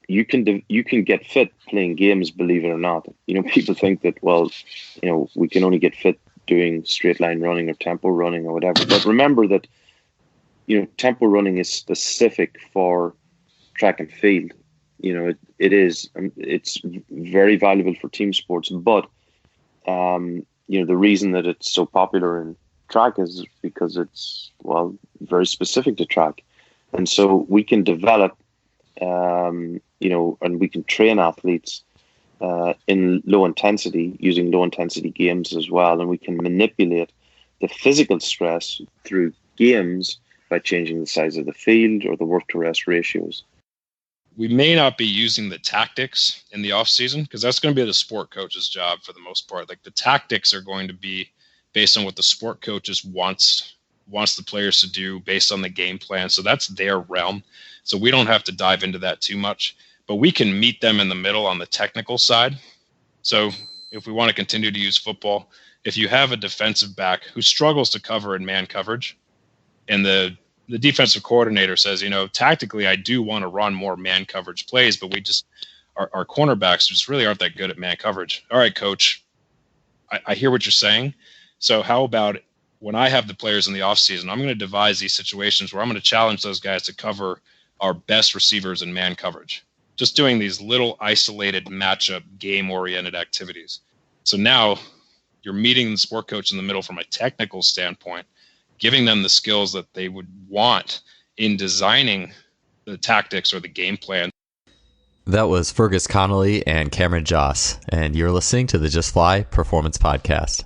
you can get fit playing games, believe it or not. People think that, well, we can only get fit doing straight line running or tempo running or whatever. But remember that, tempo running is specific for track and field. It's very valuable for team sports, but the reason that it's so popular in track is because it's, well, very specific to track. And so we can develop, and we can train athletes in low intensity, using low intensity games as well. And we can manipulate the physical stress through games by changing the size of the field or the work to rest ratios. We may not be using the tactics in the off season, because that's going to be the sport coach's job for the most part. Like, the tactics are going to be based on what the sport coaches wants the players to do based on the game plan. So that's their realm. So we don't have to dive into that too much, but we can meet them in the middle on the technical side. So if we want to continue to use football, if you have a defensive back who struggles to cover in man coverage, and the defensive coordinator says, tactically, I do want to run more man coverage plays, but our cornerbacks just really aren't that good at man coverage. All right, coach, I hear what you're saying. So how about when I have the players in the offseason, I'm going to devise these situations where I'm going to challenge those guys to cover our best receivers in man coverage. Just doing these little isolated matchup game-oriented activities. So now you're meeting the sport coach in the middle from a technical standpoint, giving them the skills that they would want in designing the tactics or the game plan. That was Fergus Connolly and Cameron Josse, and you're listening to the Just Fly Performance Podcast.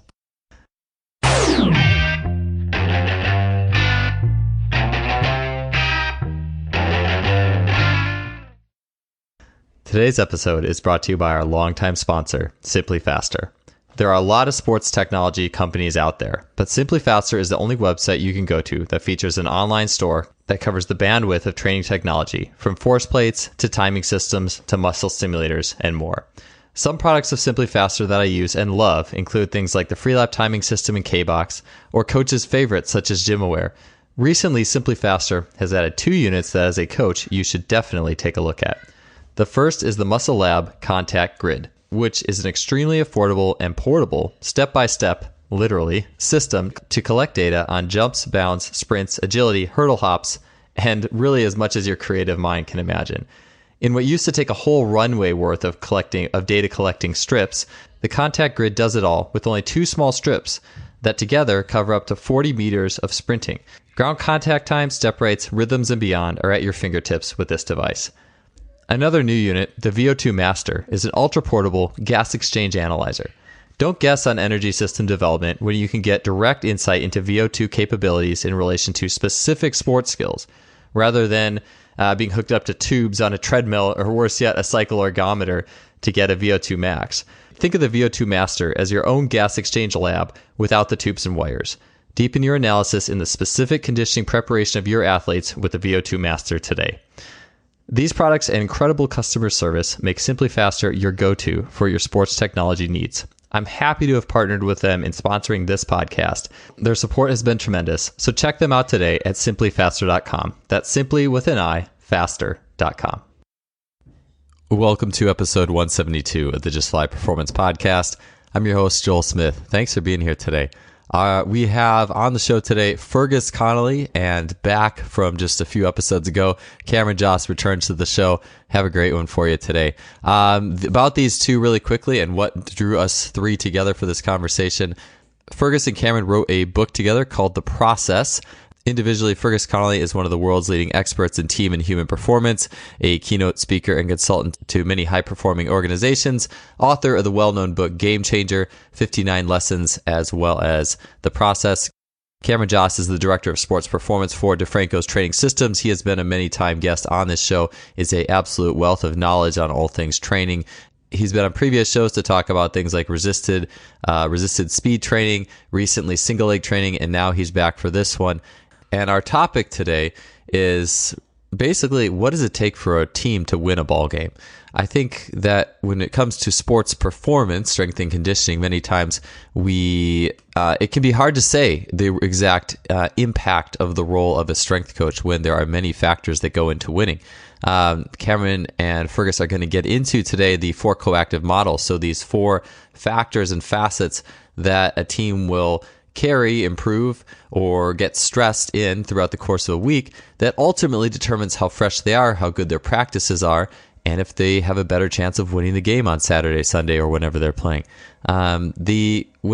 Today's episode is brought to you by our longtime sponsor, Simply Faster. There are a lot of sports technology companies out there, but Simply Faster is the only website you can go to that features an online store that covers the bandwidth of training technology, from force plates to timing systems to muscle stimulators and more. Some products of Simply Faster that I use and love include things like the Freelap timing system in K-Box, or coach's favorites such as GymAware. Recently, Simply Faster has added 2 units that as a coach you should definitely take a look at. The first is the Muscle Lab Contact Grid, which is an extremely affordable and portable, step-by-step, literally, system to collect data on jumps, bounds, sprints, agility, hurdle hops, and really as much as your creative mind can imagine. In what used to take a whole runway worth of data collecting strips, the Contact Grid does it all with only 2 small strips that together cover up to 40 meters of sprinting. Ground contact time, step rates, rhythms, and beyond are at your fingertips with this device. Another new unit, the VO2 Master, is an ultra-portable gas exchange analyzer. Don't guess on energy system development when you can get direct insight into VO2 capabilities in relation to specific sports skills, rather than being hooked up to tubes on a treadmill, or worse yet, a cycle ergometer to get a VO2 max. Think of the VO2 Master as your own gas exchange lab without the tubes and wires. Deepen your analysis in the specific conditioning preparation of your athletes with the VO2 Master today. These products and incredible customer service make Simply Faster your go-to for your sports technology needs. I'm happy to have partnered with them in sponsoring this podcast. Their support has been tremendous, so check them out today at simplyfaster.com. That's simply with an I, faster.com. Welcome to episode 172 of the Just Fly Performance Podcast. I'm your host, Joel Smith. Thanks for being here today. We have on the show today Fergus Connolly, and back from just a few episodes ago, Cameron Josse returns to the show. Have a great one for you today. About these two really quickly and what drew us 3 together for this conversation. Fergus and Cameron wrote a book together called The Process. Individually, Fergus Connolly is one of the world's leading experts in team and human performance, a keynote speaker and consultant to many high-performing organizations, author of the well-known book Game Changer, 59 Lessons, as well as The Process. Cameron Josse is the director of sports performance for DeFranco's Training Systems. He has been a many-time guest on this show, is an absolute wealth of knowledge on all things training. He's been on previous shows to talk about things like resisted speed training, recently single leg training, and now he's back for this one. And our topic today is basically, what does it take for a team to win a ball game? I think that when it comes to sports performance, strength and conditioning, many times it can be hard to say the exact impact of the role of a strength coach when there are many factors that go into winning. Cameron and Fergus are going to get into today the 4 coactive models. So these 4 factors and facets that a team will carry, improve, or get stressed in throughout the course of a week that ultimately determines how fresh they are, how good their practices are, and if they have a better chance of winning the game on Saturday, Sunday, or whenever they're playing. When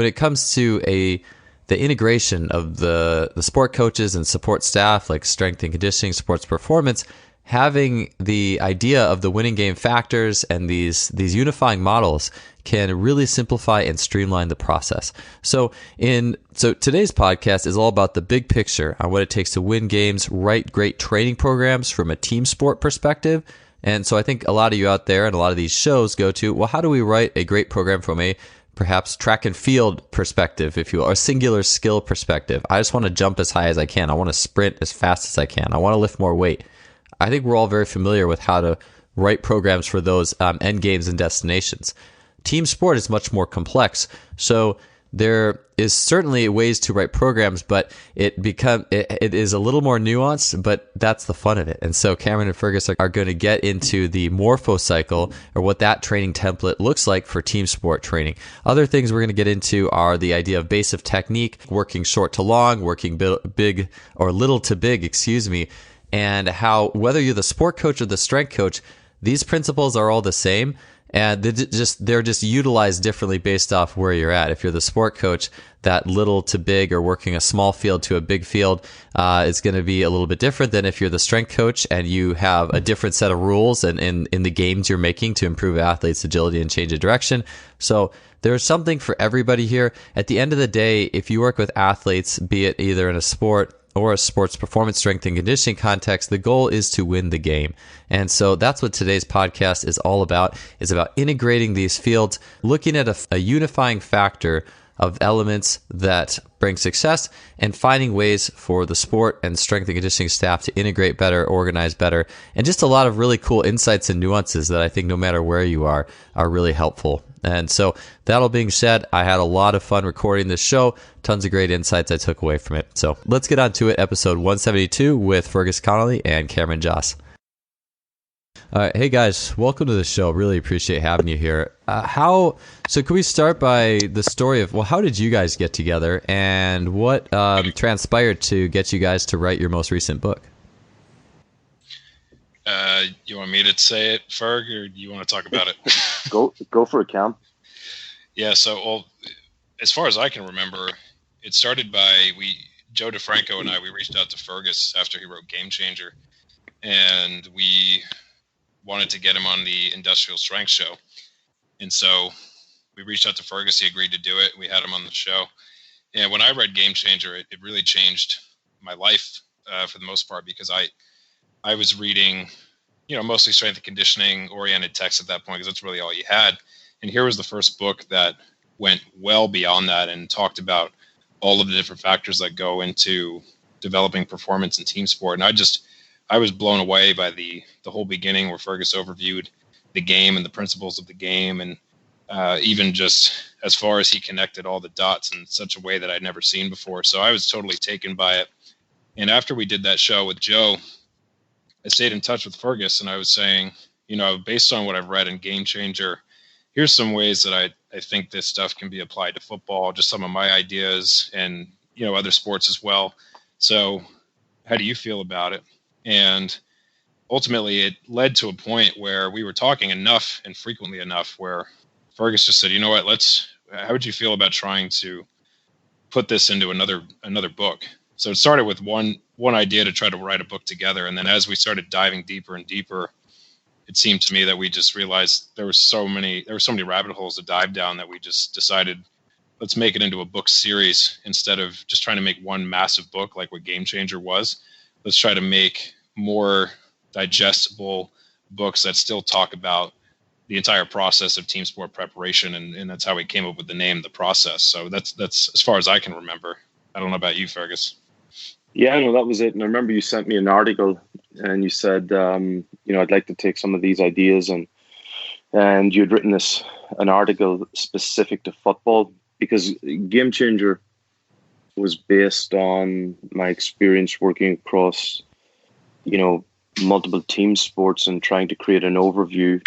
it comes to the integration of the sport coaches and support staff, like strength and conditioning, sports performance, having the idea of the winning game factors and these unifying models can really simplify and streamline the process. So today's podcast is all about the big picture on what it takes to win games, write great training programs from a team sport perspective. And so I think a lot of you out there and a lot of these shows go to, well, how do we write a great program from a perhaps track and field perspective, if you will, or a singular skill perspective? I just want to jump as high as I can. I want to sprint as fast as I can. I want to lift more weight. I think we're all very familiar with how to write programs for those end games and destinations. Team sport is much more complex. So there is certainly ways to write programs, but it is a little more nuanced, but that's the fun of it. And so Cameron and Fergus are going to get into the morpho cycle, or what that training template looks like for team sport training. Other things we're going to get into are the idea of base of technique, working short to long, working big or little to big, and how, whether you're the sport coach or the strength coach, these principles are all the same. And they're just utilized differently based off where you're at. If you're the sport coach, that little to big, or working a small field to a big field, is going to be a little bit different than if you're the strength coach and you have a different set of rules and in the games you're making to improve athletes' agility and change of direction. So there's something for everybody here. At the end of the day, if you work with athletes, be it either in a sport or a sports performance, strength and conditioning context, the goal is to win the game. And so that's what today's podcast is all about, is about integrating these fields, looking at a unifying factor of elements that bring success, and finding ways for the sport and strength and conditioning staff to integrate better, organize better, and just a lot of really cool insights and nuances that I think no matter where you are really helpful. And so that all being said, I had a lot of fun recording this show. Tons of great insights I took away from it. So let's get on to it. Episode 172 with Fergus Connolly and Cameron Josse. All right, hey guys, welcome to the show. Really appreciate having you here. So can we start by the story of, well, how did you guys get together, and what transpired to get you guys to write your most recent book? You want me to say it, Ferg, or do you want to talk about it? Go for it, Cam. Yeah, so as far as I can remember, it started by Joe DeFranco and we reached out to Fergus after he wrote Game Changer, and we wanted to get him on the Industrial Strength Show. And so we reached out to Fergus. He agreed to do it. We had him on the show. And when I read Game Changer, it really changed my life for the most part, because I was reading, mostly strength and conditioning oriented text at that point, because that's really all you had. And here was the first book that went well beyond that and talked about all of the different factors that go into developing performance in team sport. And I was blown away by the whole beginning, where Fergus overviewed the game and the principles of the game, and even just as far as he connected all the dots in such a way that I'd never seen before. So I was totally taken by it. And after we did that show with Joe, I stayed in touch with Fergus, and I was saying, based on what I've read in Game Changer, here's some ways that I think this stuff can be applied to football, just some of my ideas, and, other sports as well. So how do you feel about it? And ultimately, it led to a point where we were talking enough and frequently enough where Fergus just said, you know what, how would you feel about trying to put this into another book? So it started with one idea to try to write a book together. And then as we started diving deeper and deeper, it seemed to me that we just realized there were so many rabbit holes to dive down that we just decided, let's make it into a book series instead of just trying to make one massive book like what Game Changer was. Let's try to make more digestible books that still talk about the entire process of team sport preparation. And that's how we came up with the name, The Process. So that's as far as I can remember. I don't know about you, Fergus. Yeah, no, that was it. And I remember you sent me an article and you said, I'd like to take some of these ideas, and you'd written an article specific to football, because Game Changer was based on my experience working across, multiple team sports and trying to create an overview,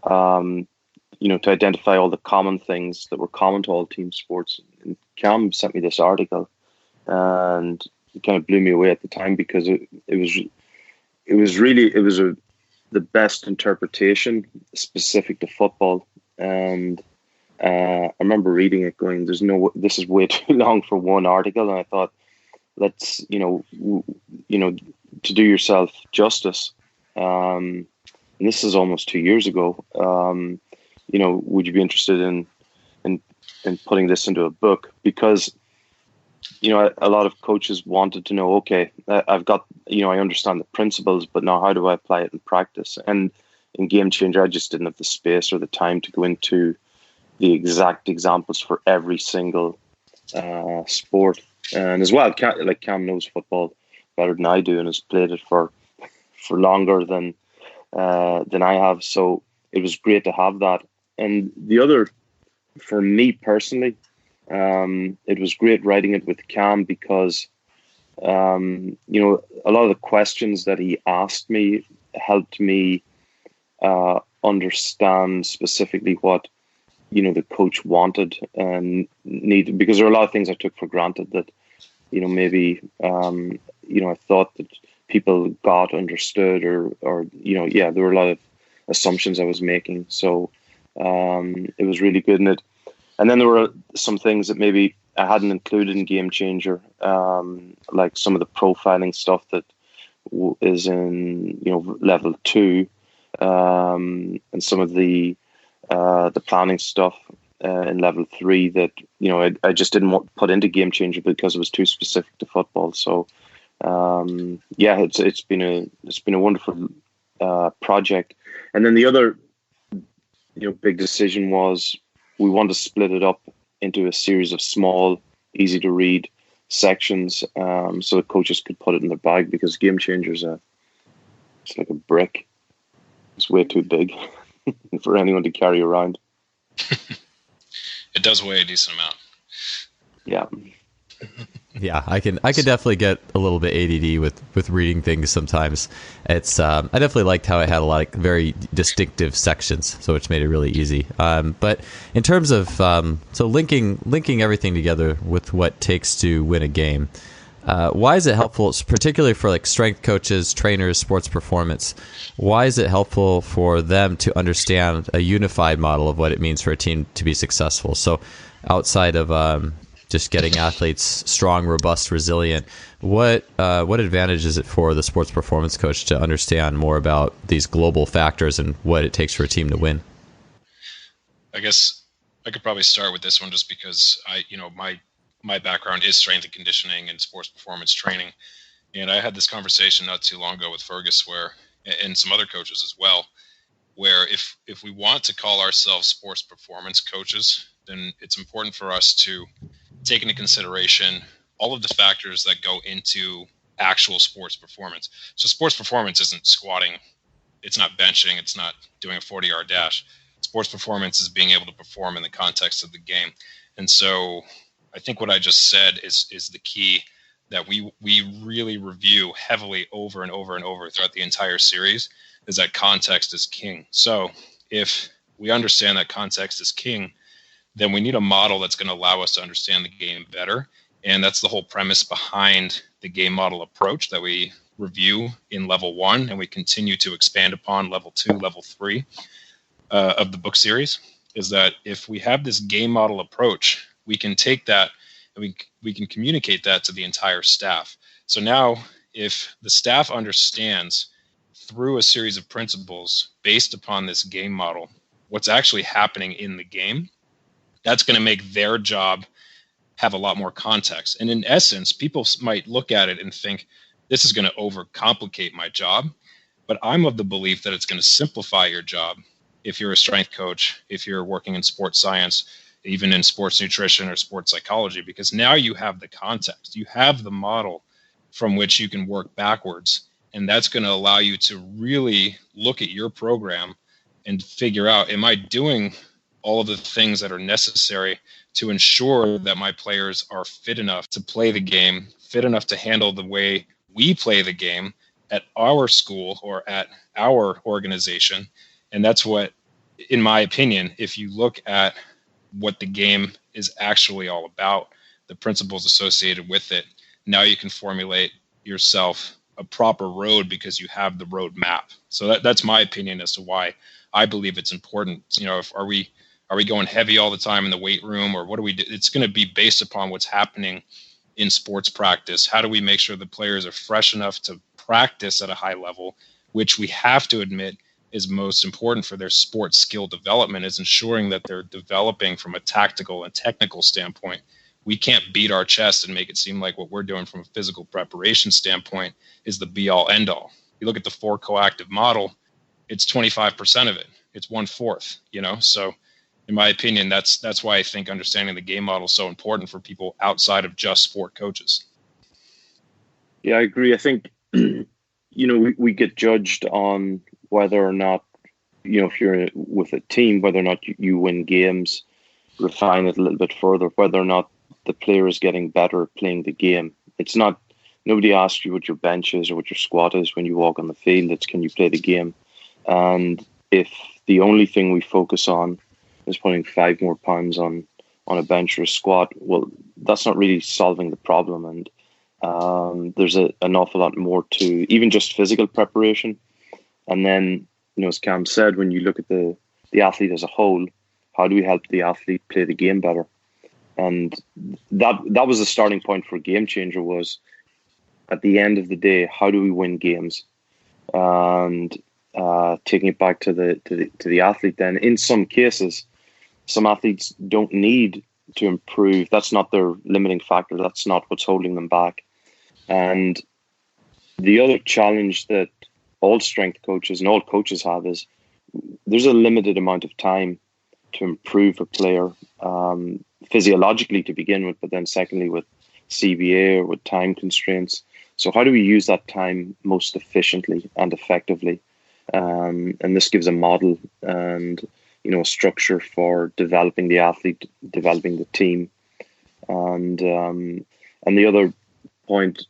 to identify all the common things that were common to all team sports. And Cam sent me this article, and it kind of blew me away at the time, because it was the best interpretation specific to football. And I remember reading it going, this is way too long for one article. And I thought, let's, to do yourself justice. And this is almost 2 years ago. Would you be interested in putting this into a book? Because, a lot of coaches wanted to know, okay, I've got, I understand the principles, but now how do I apply it in practice? And in Game Changer, I just didn't have the space or the time to go into the exact examples for every single sport. And as well, Cam knows football better than I do and has played it for longer than I have. So it was great to have that. And the other, for me personally, it was great writing it with Cam, because a lot of the questions that he asked me helped me understand specifically what the coach wanted and needed, because there are a lot of things I took for granted that maybe I thought that people got understood, or there were a lot of assumptions I was making. So it was really good in it. And then there were some things that maybe I hadn't included in Game Changer, like some of the profiling stuff that is in level 2, and some of the planning stuff in level 3 that I just didn't want to put into Game Changer because it was too specific to football. So it's been a wonderful project. And then the other big decision was, we want to split it up into a series of small, easy to read sections, so the coaches could put it in their bag, because Game Changer's it's like a brick. It's way too big for anyone to carry around. It does weigh a decent amount. Yeah. Yeah, I can definitely get a little bit ADD with reading things sometimes. It's I definitely liked how it had a lot of very distinctive sections, so which made it really easy. But in terms of so linking everything together with what takes to win a game, why is it helpful, particularly for like strength coaches, trainers, sports performance? Why is it helpful for them to understand a unified model of what it means for a team to be successful? So outside of just getting athletes strong, robust, resilient, what advantage is it for the sports performance coach to understand more about these global factors and what it takes for a team to win? I guess I could probably start with this one, just because my background is strength and conditioning and sports performance training. And I had this conversation not too long ago with Fergus, and some other coaches as well, where if we want to call ourselves sports performance coaches, then it's important for us to take into consideration all of the factors that go into actual sports performance. So sports performance isn't squatting, it's not benching, it's not doing a 40-yard dash. Sports performance is being able to perform in the context of the game. And so I think what I just said is the key that we really review heavily over and over and over throughout the entire series, is that context is king. So if we understand that context is king, then we need a model that's going to allow us to understand the game better. And that's the whole premise behind the game model approach that we review in level 1, and we continue to expand upon level 2, level 3 of the book series, is that if we have this game model approach, we can take that and we can communicate that to the entire staff. So now if the staff understands through a series of principles based upon this game model what's actually happening in the game, that's going to make their job have a lot more context. And in essence, people might look at it and think, this is going to overcomplicate my job. But I'm of the belief that it's going to simplify your job if you're a strength coach, if you're working in sports science, even in sports nutrition or sports psychology, because now you have the context. You have the model from which you can work backwards And that's going to allow you to really look at your program and figure out, am I doing all of the things that are necessary to ensure that my players are fit enough to play the game, fit enough to handle the way we play the game at our school or at our organization. And that's what, in my opinion, if you look at what the game is actually all about, the principles associated with it, now you can formulate yourself a proper road because you have the road map. So that's my opinion as to why I believe it's important. You know, are we going heavy all the time in the weight room, or what do we do? It's going to be based upon what's happening in sports practice. How do we make sure the players are fresh enough to practice at a high level, which we have to admit is most important for their sports skill development, is ensuring that they're developing from a tactical and technical standpoint. We can't beat our chest and make it seem like what we're doing from a physical preparation standpoint is the be all end all. You look at the 4 coactive model, it's 25% of it. It's 1/4, you know? So in my opinion, that's why I think understanding the game model is so important for people outside of just sport coaches. Yeah, I agree. I think, you know, we get judged on whether or not, you know, if you're with a team, whether or not you win games, refine it a little bit further, whether or not the player is getting better at playing the game. It's not, nobody asks you what your bench is or what your squat is when you walk on the field. It's, can you play the game? And if the only thing we focus on is putting 5 more pounds on a bench or a squat, well, that's not really solving the problem. And there's an awful lot more to even just physical preparation. And then, you know, as Cam said, when you look at the athlete as a whole, how do we help the athlete play the game better? And that was the starting point for Game Changer, was at the end of the day, how do we win games? And taking it back to the athlete, then in some cases, some athletes don't need to improve. That's not their limiting factor. That's not what's holding them back. And the other challenge that all strength coaches and all coaches have is there's a limited amount of time to improve a player, physiologically to begin with, but then secondly with CBA or with time constraints. So how do we use that time most efficiently and effectively? And this gives a model and, you know, a structure for developing the athlete, developing the team. And the other point,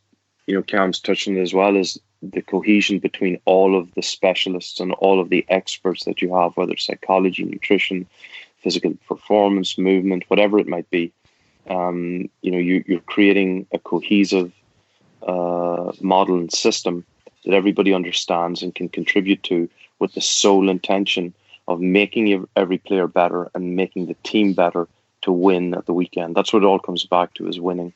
you know, Cam's touched on it as well, is the cohesion between all of the specialists and all of the experts that you have, whether it's psychology, nutrition, physical performance, movement, whatever it might be. You know, you're creating a cohesive model and system that everybody understands and can contribute to, with the sole intention of making every player better and making the team better to win at the weekend. That's what it all comes back to, is winning.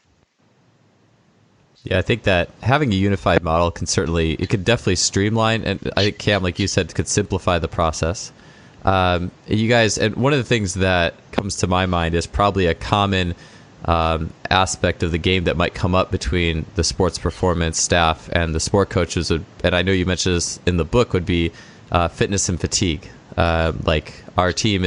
Yeah, I think that having a unified model can definitely streamline, and I think, Cam, like you said, could simplify the process. You guys, and one of the things that comes to my mind is probably a common aspect of the game that might come up between the sports performance staff and the sport coaches, and I know you mentioned this in the book, would be fitness and fatigue. Like, our team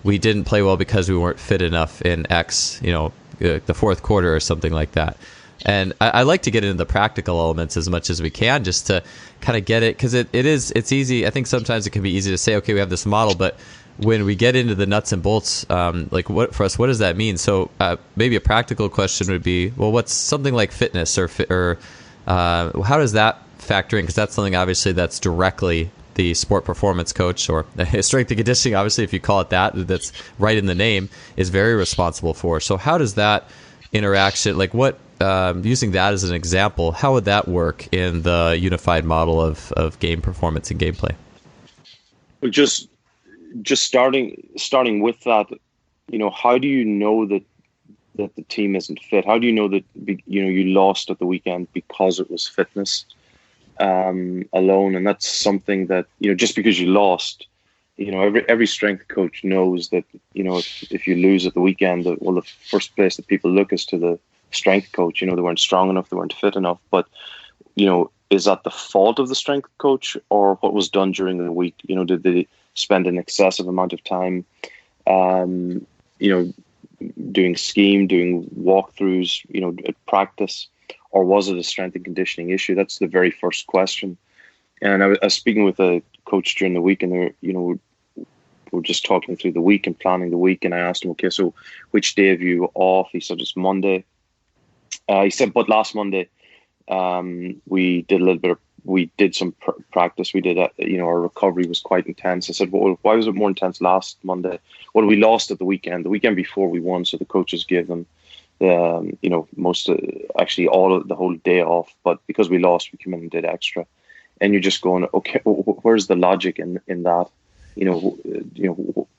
we didn't play well because we weren't fit enough in X, you know, the fourth quarter or something like that. And I like to get into the practical elements as much as we can, just to kind of get it, because it's easy. I think sometimes it can be easy to say, okay, we have this model, but when we get into the nuts and bolts, like, what does that mean? So maybe a practical question would be, well, what's something like fitness or how does that factor in? Because that's something, obviously, that's directly the sport performance coach, or strength and conditioning, obviously, if you call it that's right in the name, is very responsible for. So how does that interaction, like, what, using that as an example, how would that work in the unified model of game performance and gameplay? Well, just starting with that, you know, how do you know that the team isn't fit? How do you know that, you know, you lost at the weekend because it was fitness alone? And that's something that, you know, just because you lost, you know, every strength coach knows that, you know, if you lose at the weekend, well, the first place that people look is to the strength coach. You know, they weren't strong enough, they weren't fit enough. But, you know, is that the fault of the strength coach, or what was done during the week? You know, did they spend an excessive amount of time, you know, doing walkthroughs, you know, at practice? or was it a strength and conditioning issue? That's the very first question. And I was speaking with a coach during the week, and we're just talking through the week and planning the week. And I asked him, okay, so which day have you off? He said, it's Monday. He said, but last Monday, we did some practice. We did, our recovery was quite intense. I said, well, why was it more intense last Monday? Well, we lost at the weekend. The weekend before we won, so the coaches gave them all of the whole day off. But because we lost, we came in and did extra. And you're just going, okay, where's the logic in that?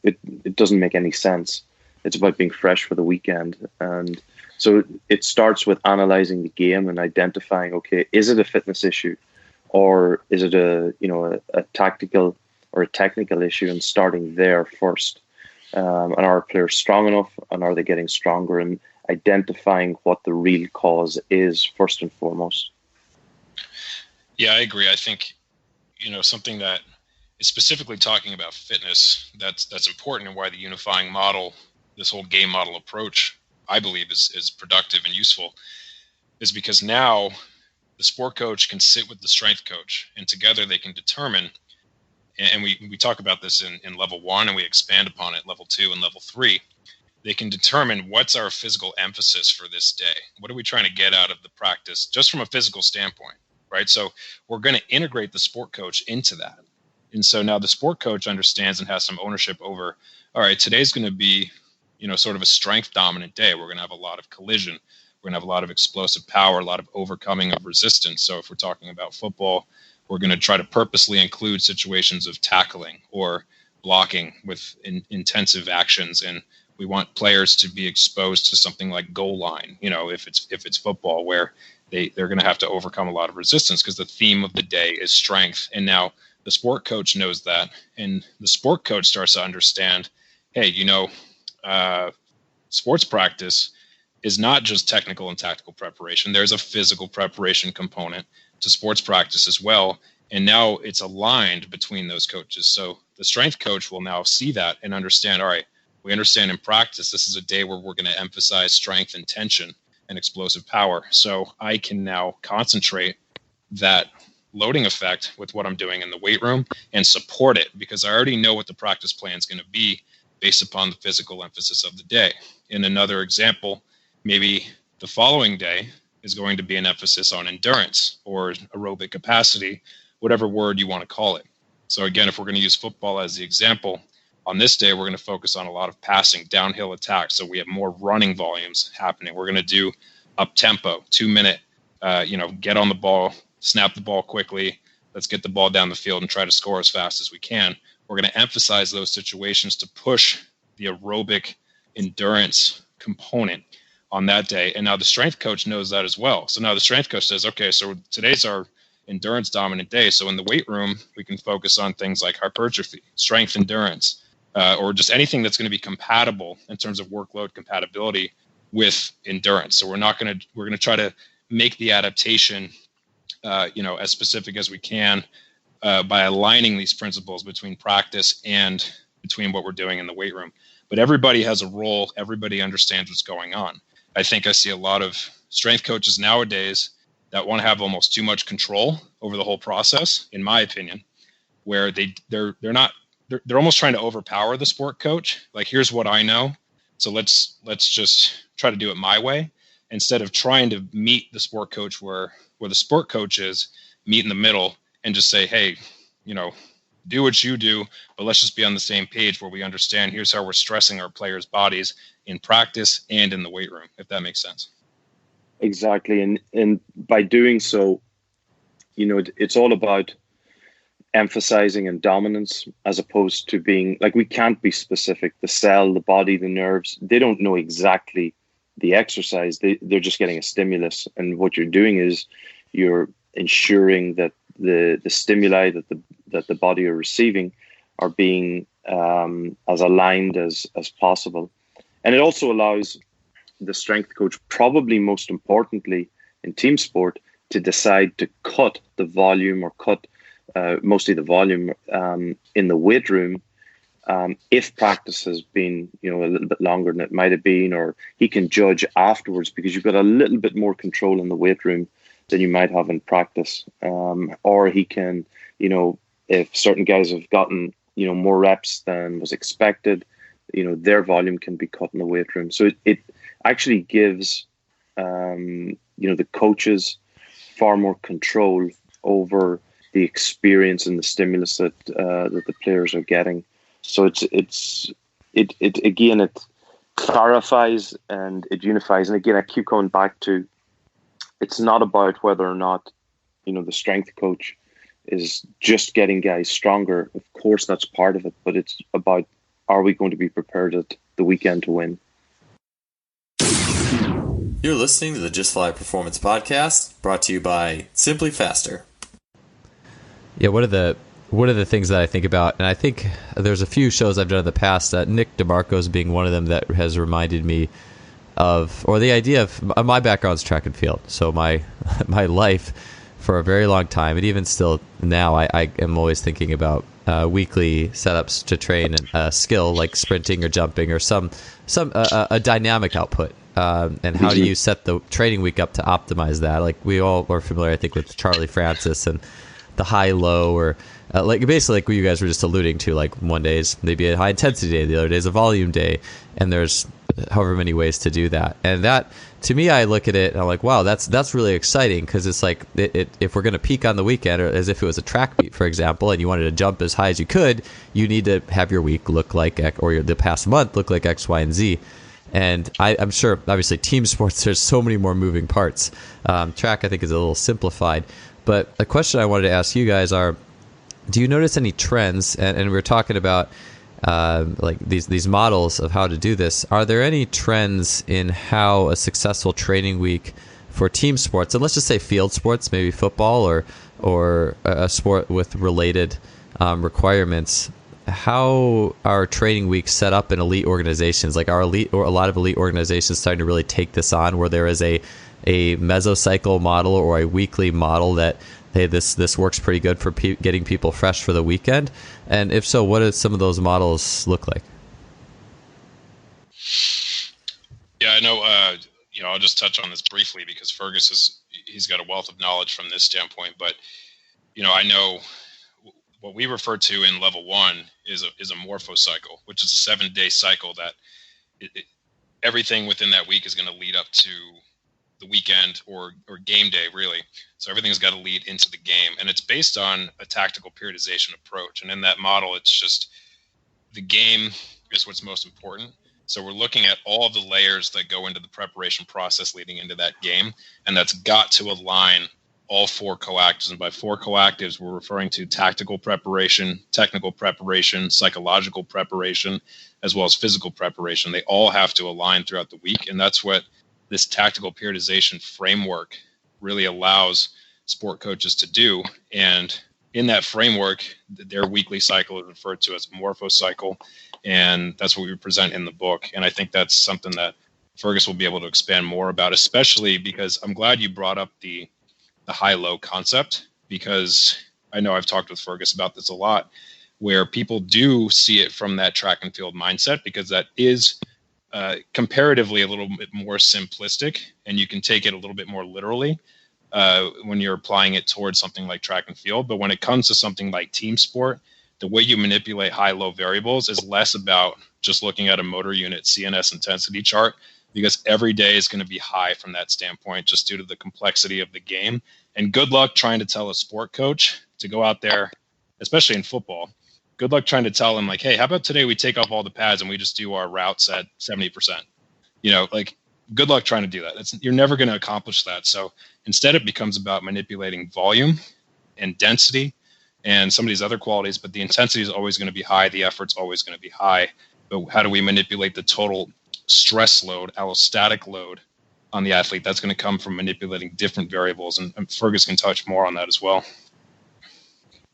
It doesn't make any sense. It's about being fresh for the weekend. And so it starts with analyzing the game and identifying, okay, is it a fitness issue, or is it a tactical or a technical issue, and starting there first. And are our players strong enough, and are they getting stronger, and identifying what the real cause is first and foremost. Yeah, I agree. I think, something that is specifically talking about fitness that's important, and why the unifying model, this whole game model approach, I believe is productive and useful, is because now the sport coach can sit with the strength coach, and together they can determine, and we talk about this in level 1, and we expand upon it level 2 and level 3. They can determine what's our physical emphasis for this day. What are we trying to get out of the practice just from a physical standpoint, right? So we're going to integrate the sport coach into that. And so now the sport coach understands and has some ownership over, all right, today's going to be, sort of a strength dominant day. We're going to have a lot of collision. We're going to have a lot of explosive power, a lot of overcoming of resistance. So if we're talking about football, we're going to try to purposely include situations of tackling or blocking with intensive actions. And we want players to be exposed to something like goal line, if it's football, where they're going to have to overcome a lot of resistance, because the theme of the day is strength. And now the sport coach knows that, and the sport coach starts to understand, hey, sports practice is not just technical and tactical preparation. There's a physical preparation component to sports practice as well. And now it's aligned between those coaches. So the strength coach will now see that and understand, all right, we understand in practice, this is a day where we're going to emphasize strength and tension and explosive power. So I can now concentrate that loading effect with what I'm doing in the weight room and support it, because I already know what the practice plan is going to be based upon the physical emphasis of the day. In another example, maybe the following day is going to be an emphasis on endurance or aerobic capacity, whatever word you want to call it. So again, if we're going to use football as the example, on this day, we're going to focus on a lot of passing, downhill attacks. So we have more running volumes happening. We're going to do up tempo, 2 minute, get on the ball, snap the ball quickly. Let's get the ball down the field and try to score as fast as we can. We're going to emphasize those situations to push the aerobic endurance component on that day. And now the strength coach knows that as well. So now the strength coach says, okay, so today's our endurance dominant day. So in the weight room, we can focus on things like hypertrophy, strength endurance, or just anything that's going to be compatible in terms of workload compatibility with endurance. So we're going to try to make the adaptation, as specific as we can, by aligning these principles between practice and between what we're doing in the weight room. But everybody has a role. Everybody understands what's going on. I think I see a lot of strength coaches nowadays that want to have almost too much control over the whole process, in my opinion, where they're almost trying to overpower the sport coach. Like, here's what I know, so let's just try to do it my way, instead of trying to meet the sport coach where the sport coach is, meet in the middle and just say, hey, do what you do, but let's just be on the same page where we understand here's how we're stressing our players' bodies in practice and in the weight room, if that makes sense. Exactly. And by doing so, it's all about emphasizing and dominance, as opposed to being like, we can't be specific. The cell, the body, the nerves, they don't know exactly the exercise. They're just getting a stimulus. And what you're doing is you're ensuring that the stimuli that the body are receiving are being as aligned as possible. And it also allows the strength coach, probably most importantly in team sport, to decide to cut the volume or cut mostly the volume in the weight room if practice has been, a little bit longer than it might have been, or he can judge afterwards because you've got a little bit more control in the weight room than you might have in practice. Or he can, if certain guys have gotten, more reps than was expected, their volume can be cut in the weight room. So it actually gives, the coaches far more control over the experience and the stimulus that the players are getting. So it clarifies and it unifies. And again, I keep coming back to, it's not about whether or not, the strength coach is just getting guys stronger. Of course, that's part of it, but it's about, are we going to be prepared at the weekend to win? You're listening to the Just Fly Performance Podcast, brought to you by Simply Faster. Yeah, one of the things that I think about, and I think there's a few shows I've done in the past, Nick DeMarco's being one of them, that has reminded me of, or the idea of, my background's track and field. So my life for a very long time, and even still now, I am always thinking about weekly setups to train a skill like sprinting or jumping or some a dynamic output. And how do you set the training week up to optimize that? Like, we all are familiar, I think, with Charlie Francis and the high-low, or basically like what you guys were just alluding to, like one day is maybe a high-intensity day, the other day is a volume day, and there's however many ways to do that. And that, to me, I look at it and I'm like, wow, that's really exciting, because it's like, if we're going to peak on the weekend, or as if it was a track meet, for example, and you wanted to jump as high as you could, you need to have your week look like X, or the past month look like X, Y, and Z. And I'm sure, obviously, team sports, there's so many more moving parts. Track, I think, is a little simplified. But a question I wanted to ask you guys are, do you notice any trends? And we were talking about like these models of how to do this. Are there any trends in how a successful training week for team sports, and let's just say field sports, maybe football or a sport with related requirements, how are training weeks set up in elite organizations? Like, are elite, or a lot of elite organizations, starting to really take this on, where there is a mesocycle model or a weekly model that, hey, this works pretty good for getting people fresh for the weekend? And if so, what do some of those models look like? Yeah, I know. I'll just touch on this briefly, because Fergus he's got a wealth of knowledge from this standpoint. But I know what we refer to in level 1 is a morphocycle, which is a 7-day cycle that everything within that week is going to lead up to the weekend or game day, really. So everything's got to lead into the game, and it's based on a tactical periodization approach. And in that model, it's just the game is what's most important. So we're looking at all of the layers that go into the preparation process leading into that game, and that's got to align all 4 coactives. And by 4 coactives, we're referring to tactical preparation, technical preparation, psychological preparation, as well as physical preparation. They all have to align throughout the week, and that's what this tactical periodization framework really allows sport coaches to do. And in that framework, their weekly cycle is referred to as a morphocycle, and that's what we present in the book. And I think that's something that Fergus will be able to expand more about, especially because I'm glad you brought up the high-low concept, because I know I've talked with Fergus about this a lot, where people do see it from that track and field mindset, because that is comparatively a little bit more simplistic, and you can take it a little bit more literally when you're applying it towards something like track and field. But when it comes to something like team sport, the way you manipulate high-low variables is less about just looking at a motor unit CNS intensity chart, because every day is going to be high from that standpoint, just due to the complexity of the game. And good luck trying to tell a sport coach to go out there, especially in football, good luck trying to tell them, like, hey, how about today we take off all the pads and we just do our routes at 70%? Good luck trying to do that. You're never going to accomplish that. So instead, it becomes about manipulating volume and density and some of these other qualities, but the intensity is always going to be high. The effort's always going to be high. But how do we manipulate the total stress load, allostatic load on the athlete? That's going to come from manipulating different variables. And Fergus can touch more on that as well.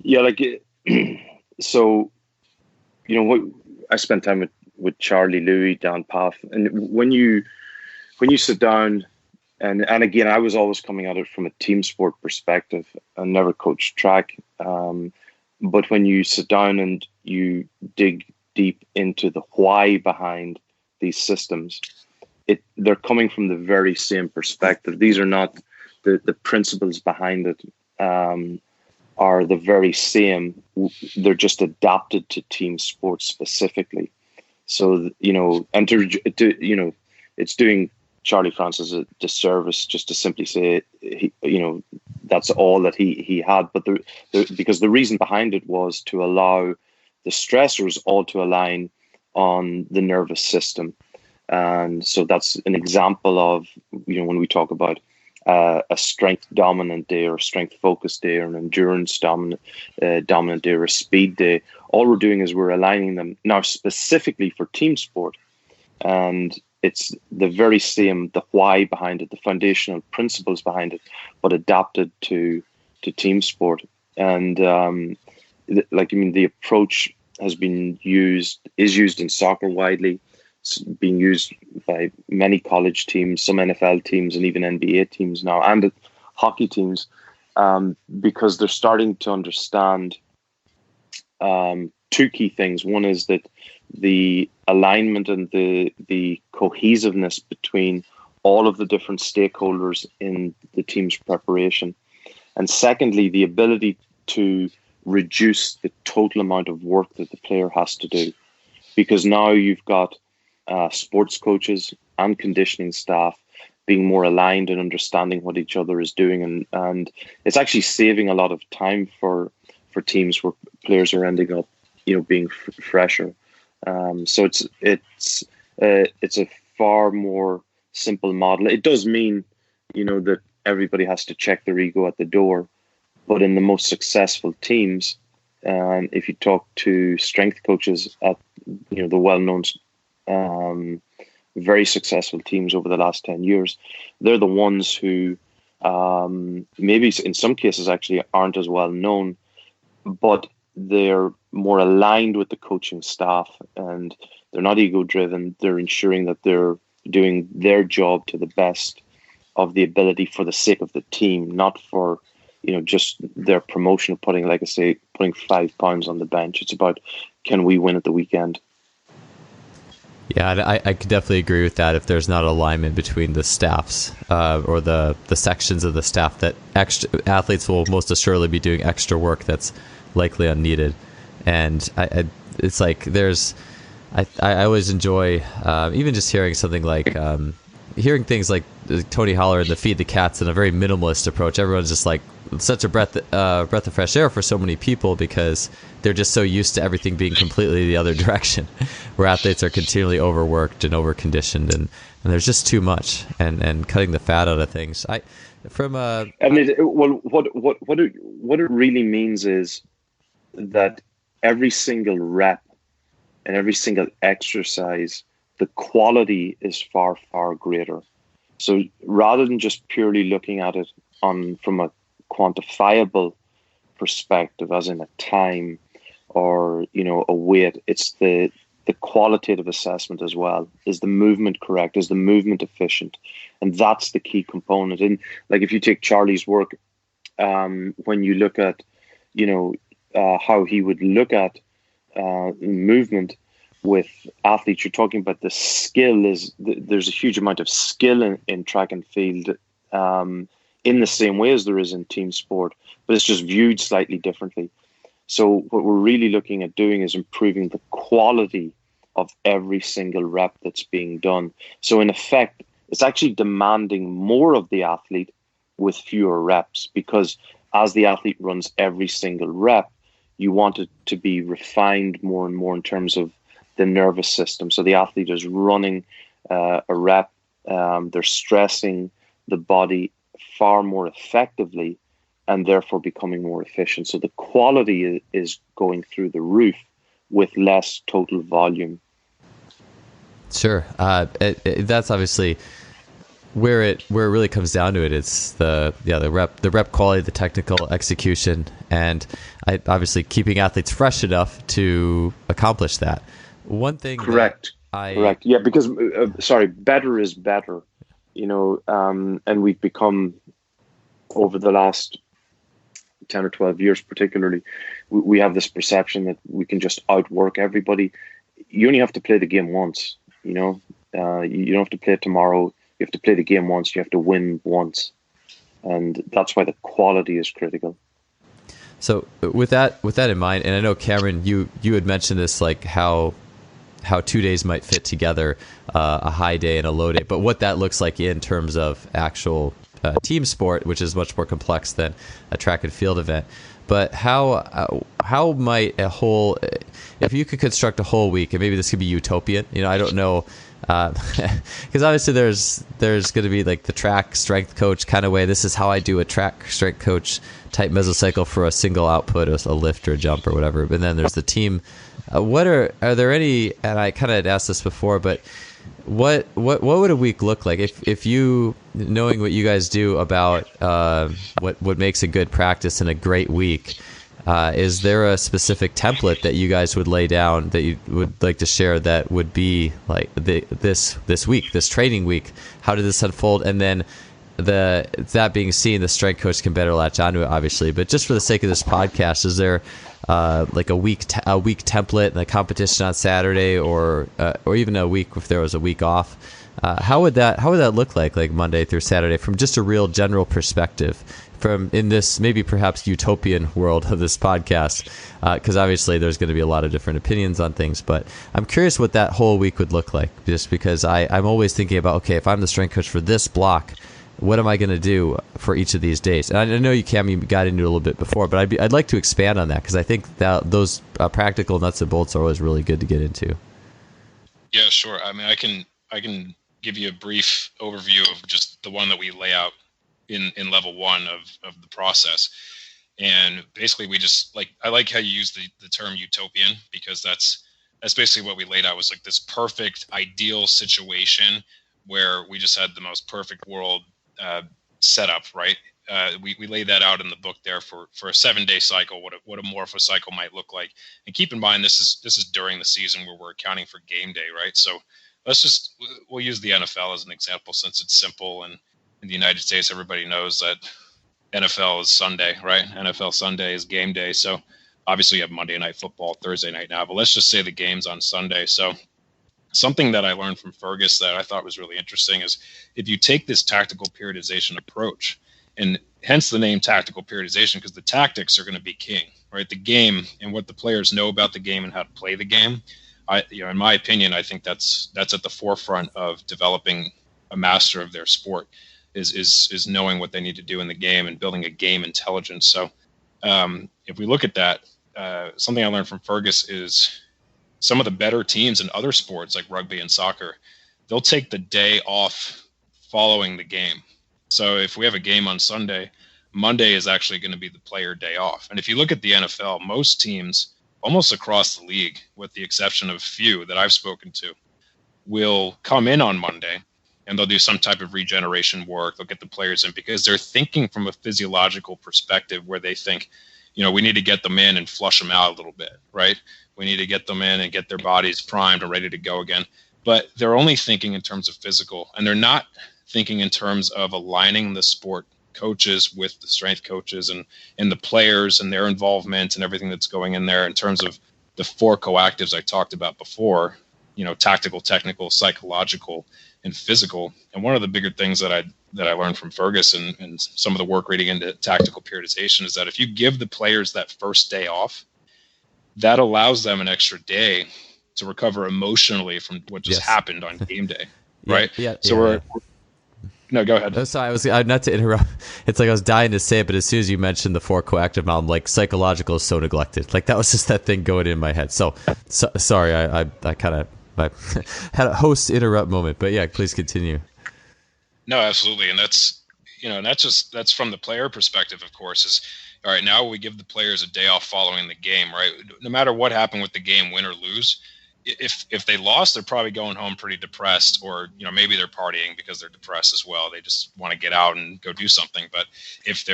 Yeah, so, what I spent time with Charlie, Louis, Dan Path, and when you sit down, and again, I was always coming at it from a team sport perspective. I never coached track, but when you sit down and you dig deep into the why behind these systems, they're coming from the very same perspective. These are not the principles behind it are the very same. They're just adapted to team sports specifically. So, it's doing Charlie Francis a disservice just to simply say, that's all that he had. But because the reason behind it was to allow the stressors all to align on the nervous system. And so that's an example of, when we talk about a strength dominant day or a strength focused day or an endurance dominant day or a speed day, all we're doing is we're aligning them now specifically for team sport. And it's the very same, the why behind it, the foundational principles behind it, but adapted to team sport. And the approach is used in soccer widely. It's being used by many college teams, some NFL teams, and even NBA teams now, and hockey teams, because they're starting to understand two key things. One is that the alignment and the cohesiveness between all of the different stakeholders in the team's preparation. And secondly, the ability to reduce the total amount of work that the player has to do. Because now you've got sports coaches and conditioning staff being more aligned and understanding what each other is doing. And it's actually saving a lot of time for teams where players are ending up, being fresher. So it's a far more simple model. It does mean, that everybody has to check their ego at the door, but in the most successful teams, and if you talk to strength coaches at the well-known, very successful teams over the last 10 years, they're the ones who maybe in some cases actually aren't as well known, but they're more aligned with the coaching staff and they're not ego driven. They're ensuring that they're doing their job to the best of the ability for the sake of the team, not for just their promotion, putting 5 pounds on the bench. It's about, can we win at the weekend? Yeah, I could definitely agree with that. If there's not alignment between the staffs or the sections of the staff, that athletes will most assuredly be doing extra work that's likely unneeded. And it's like I always enjoy even just hearing something like hearing things like Tony Holler and the Feed the Cats in a very minimalist approach. Everyone's just like such a breath of fresh air for so many people because they're just so used to everything being completely the other direction, where athletes are continually overworked and overconditioned, and there's just too much, and cutting the fat out of things. What it really means is that every single rep and every single exercise, the quality is far, far greater. So rather than just purely looking at it from a quantifiable perspective, as in a time or a weight, it's the qualitative assessment as well. Is the movement correct? Is the movement efficient? And that's the key component. And like if you take Charlie's work, when you look at how he would look at movement with athletes, you're talking about the skill. There's a huge amount of skill in track and field in the same way as there is in team sport, but it's just viewed slightly differently. So what we're really looking at doing is improving the quality of every single rep that's being done. So in effect, it's actually demanding more of the athlete with fewer reps, because as the athlete runs every single rep, you want it to be refined more and more in terms of the nervous system. So the athlete is running a rep, they're stressing the body far more effectively and therefore becoming more efficient. So the quality is going through the roof with less total volume. Sure. That's obviously where it really comes down to it. It's the rep quality, the technical execution, and obviously keeping athletes fresh enough to accomplish that. One thing. Correct. Yeah, because better is better, and we've become, over the last 10 or 12 years particularly, we have this perception that we can just outwork everybody. you only have to play the game once. You know, you don't have to play it tomorrow. You have to play the game once. You have to win once, and that's why the quality is critical. So with that in mind, and I know Cameron, you had mentioned this, like how 2 days might fit together, a high day and a low day, but what that looks like in terms of actual team sport, which is much more complex than a track and field event. But how might a whole, if you could construct a whole week, and maybe this could be utopian, I don't know, because obviously there's going to be like the track strength coach kind of way. This is how I do a track strength coach type mesocycle for a single output, a lift or a jump or whatever. But then there's the team. Are there any? And I kind of had asked this before, but what would a week look like if you, knowing what you guys do about what makes a good practice and a great week? Is there a specific template that you guys would lay down that you would like to share that would be like this week, this training week? How did this unfold? And then that being seen, the strength coach can better latch onto it, obviously. But just for the sake of this podcast, is there like a week template and a competition on Saturday, or even a week if there was a week off? How would that look like Monday through Saturday, from just a real general perspective, from in this maybe perhaps utopian world of this podcast? Because obviously there's going to be a lot of different opinions on things, but I'm curious what that whole week would look like, just because I'm always thinking about, okay, if I'm the strength coach for this block, what am I going to do for each of these days? And I know you got into it a little bit before, but I'd like to expand on that, because I think that those practical nuts and bolts are always really good to get into. Yeah, sure. I mean, I can give you a brief overview of just the one that we lay out in level 1 of the process. And basically we just I like how you use the term utopian, because that's basically what we laid out, was like this perfect ideal situation where we just had the most perfect world setup, right? We laid that out in the book there for a 7-day cycle, what a morpho cycle might look like. And keep in mind, this is during the season where we're accounting for game day, right? So we'll use the NFL as an example, since it's simple, and in the United States, everybody knows that NFL is Sunday, right? NFL Sunday is game day. So obviously you have Monday Night Football, Thursday night now, but let's just say the game's on Sunday. So something that I learned from Fergus that I thought was really interesting is, if you take this tactical periodization approach, and hence the name tactical periodization, because the tactics are going to be king, right? The game and what the players know about the game and how to play the game. In my opinion, I think that's at the forefront of developing a master of their sport, is knowing what they need to do in the game and building a game intelligence. So if we look at that, something I learned from Fergus is some of the better teams in other sports like rugby and soccer, they'll take the day off following the game. So if we have a game on Sunday, Monday is actually going to be the player day off. And if you look at the NFL, most teams almost across the league, with the exception of a few that I've spoken to, will come in on Monday and they'll do some type of regeneration work. They'll get the players in, because they're thinking from a physiological perspective, where they think, we need to get them in and flush them out a little bit, right? We need to get them in and get their bodies primed and ready to go again. But they're only thinking in terms of physical, and they're not thinking in terms of aligning the sport coaches with the strength coaches and the players and their involvement and everything that's going in there in terms of the 4 coactives I talked about before, tactical, technical, psychological, and physical. And one of the bigger things that I learned from Fergus and some of the work reading into tactical periodization is that if you give the players that first day off, that allows them an extra day to recover emotionally from what just happened on game day, right? No, go ahead. Oh, sorry, I not to interrupt. It's like I was dying to say it, but as soon as you mentioned the 4 coactive model, like psychological is so neglected. Like that was just that thing going in my head. So sorry, I kind of had a host interrupt moment, but yeah, please continue. No, absolutely. And that's from the player perspective, of course, is all right. Now we give the players a day off following the game, right? No matter what happened with the game, win or lose, if they lost, they're probably going home pretty depressed, or maybe they're partying because they're depressed as well. They just want to get out and go do something. But if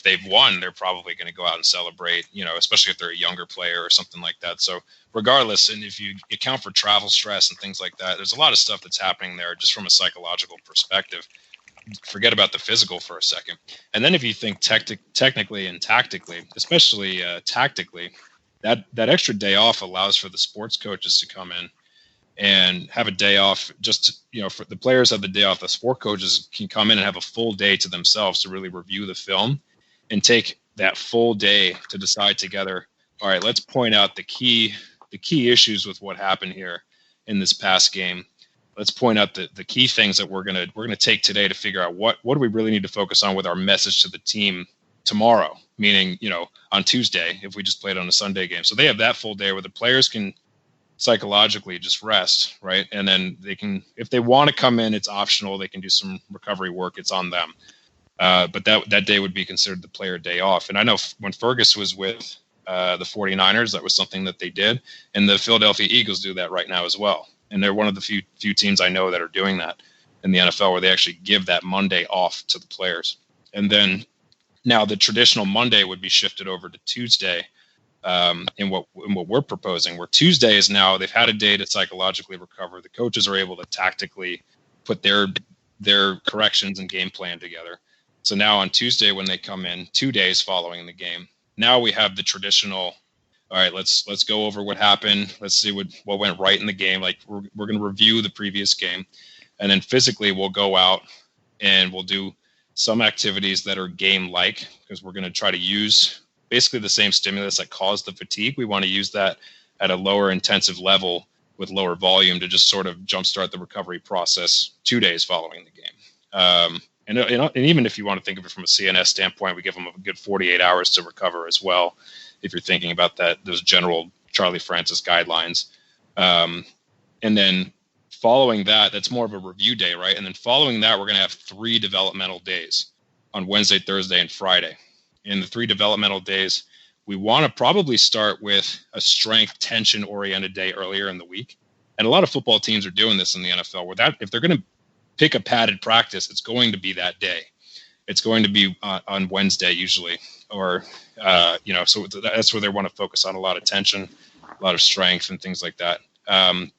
they've won, they're probably going to go out and celebrate, especially if they're a younger player or something like that. So regardless, and if you account for travel stress and things like that, there's a lot of stuff that's happening there just from a psychological perspective. Forget about the physical for a second. And then if you think technically and tactically, especially tactically, that extra day off allows for the sports coaches to come in and have a day off. Just, for the players have the day off, the sport coaches can come in and have a full day to themselves to really review the film and take that full day to decide together, all right, let's point out the key issues with what happened here in this past game. Let's point out the key things that we're gonna take today to figure out what do we really need to focus on with our message to the team tomorrow, meaning, on Tuesday, if we just played on a Sunday game. So they have that full day where the players can psychologically just rest, right? And then they can, if they want to come in, it's optional. They can do some recovery work. It's on them. But that day would be considered the player day off. And I know when Fergus was with the 49ers, that was something that they did. And the Philadelphia Eagles do that right now as well. And they're one of the few teams I know that are doing that in the NFL, where they actually give that Monday off to the players. And then now the traditional Monday would be shifted over to Tuesday in what we're proposing, where Tuesday is now they've had a day to psychologically recover. The coaches are able to tactically put their corrections and game plan together. So now on Tuesday, when they come in 2 days following the game, now we have the traditional, all right, let's go over what happened. Let's see what went right in the game. Like we're going to review the previous game. And then physically we'll go out and we'll do some activities that are game-like, because we're going to try to use basically the same stimulus that caused the fatigue. We want to use that at a lower intensive level with lower volume to just sort of jumpstart the recovery process 2 days following the game. And even if you want to think of it from a CNS standpoint, we give them a good 48 hours to recover as well, if you're thinking about those general Charlie Francis guidelines. And then following that's more of a review day, right? And then following that, we're going to have 3 developmental days on Wednesday, Thursday, and Friday. In the 3 developmental days, we want to probably start with a strength tension-oriented day earlier in the week. And a lot of football teams are doing this in the NFL, where if they're going to pick a padded practice, it's going to be that day. It's going to be on Wednesday usually, or, so that's where they want to focus on a lot of tension, a lot of strength and things like that. And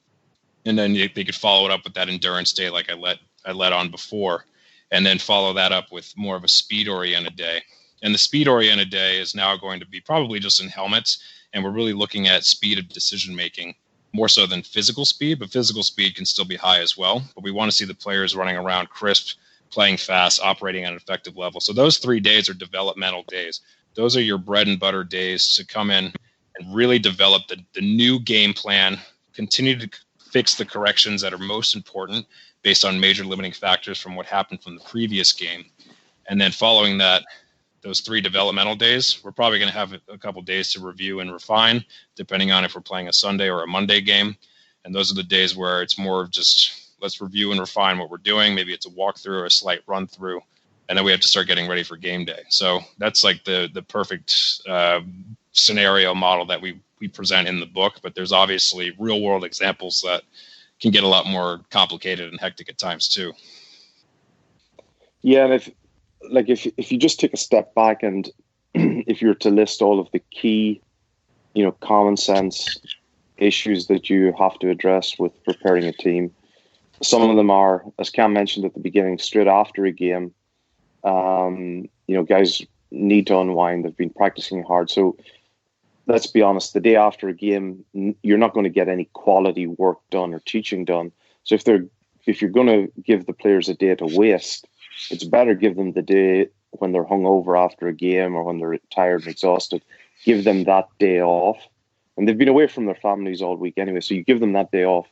then they could follow it up with that endurance day, like I led on before, and then follow that up with more of a speed-oriented day. And the speed-oriented day is now going to be probably just in helmets, and we're really looking at speed of decision-making more so than physical speed, but physical speed can still be high as well. But we want to see the players running around crisp, playing fast, operating at an effective level. So those 3 days are developmental days. Those are your bread and butter days to come in and really develop the new game plan, continue to fix the corrections that are most important based on major limiting factors from what happened from the previous game. And then following that, those 3 developmental days, we're probably going to have a couple days to review and refine, depending on if we're playing a Sunday or a Monday game. And those are the days where it's more of just, let's review and refine what we're doing. Maybe it's a walkthrough or a slight run through. And then we have to start getting ready for game day. So that's like the perfect scenario model that we present in the book. But there's obviously real world examples that can get a lot more complicated and hectic at times too. Yeah, and if you just take a step back and if you're to list all of the key, common sense issues that you have to address with preparing a team, some of them are, as Cam mentioned at the beginning, straight after a game. Guys need to unwind. They've been practicing hard. So let's be honest, the day after a game, you're not going to get any quality work done or teaching done. So if you're going to give the players a day to waste, it's better give them the day when they're hungover after a game or when they're tired and exhausted. Give them that day off. And they've been away from their families all week anyway, so you give them that day off.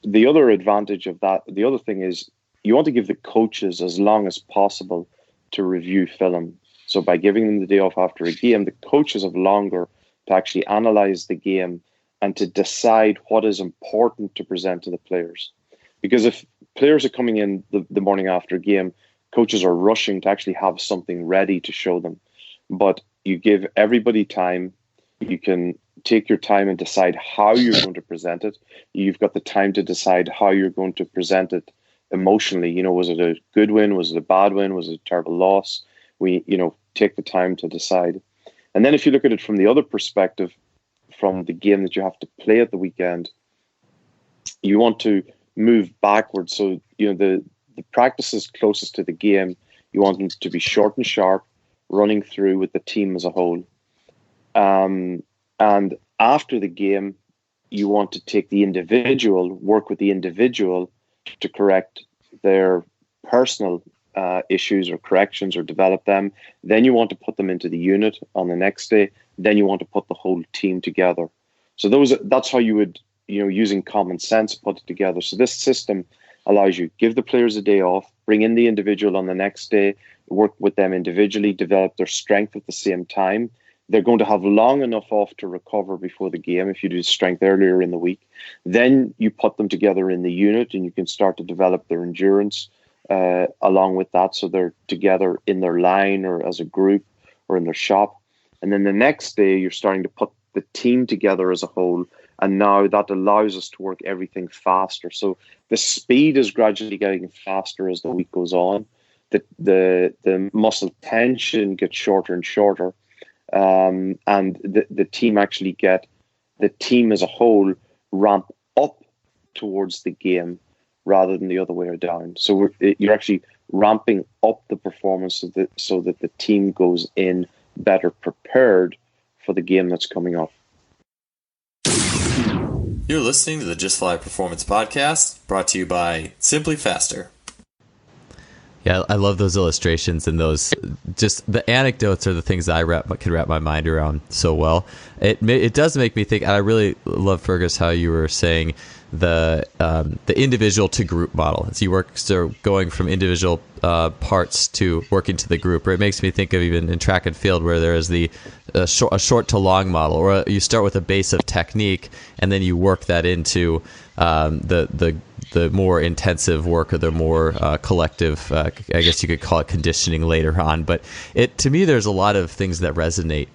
The other advantage of that, the other thing is you want to give the coaches as long as possible to review film. So by giving them the day off after a game, the coaches have longer to actually analyze the game and to decide what is important to present to the players. Because if players are coming in the morning after a game, coaches are rushing to actually have something ready to show them. But you give everybody time. You can take your time and decide how you're going to present it. You've got the time to decide how you're going to present it emotionally. Was it a good win? Was it a bad win? Was it a terrible loss? We, take the time to decide. And then if you look at it from the other perspective, from the game that you have to play at the weekend, you want to move backwards. So, the practices closest to the game, you want them to be short and sharp, running through with the team as a whole. And after the game, you want to take the individual, work with the individual to correct their personal issues or corrections or develop them. Then you want to put them into the unit on the next day. Then you want to put the whole team together. So that's how you would, using common sense, put it together. So this system allows you give the players a day off, bring in the individual on the next day, work with them individually, develop their strength at the same time. They're going to have long enough off to recover before the game if you do strength earlier in the week. Then you put them together in the unit and you can start to develop their endurance along with that. So they're together in their line or as a group or in their shop. And then the next day, you're starting to put the team together as a whole. And now that allows us to work everything faster. So the speed is gradually getting faster as the week goes on. The muscle tension gets shorter and shorter. And the team actually the team as a whole ramp up towards the game rather than the other way down. So you're actually ramping up the performance so that the team goes in better prepared for the game that's coming up. You're listening to the Just Fly Performance Podcast, brought to you by Simply Faster. Yeah, I love those illustrations and those, just the anecdotes are the things that I can wrap my mind around so well. It does make me think, and I really love, Fergus, how you were saying the individual to group model. As you work, so going from individual parts to working to the group. Or it makes me think of even in track and field where there is a short to long model, or you start with a base of technique and then you work that into the more intensive work or the more collective, I guess you could call it conditioning later on. But to me, there's a lot of things that resonate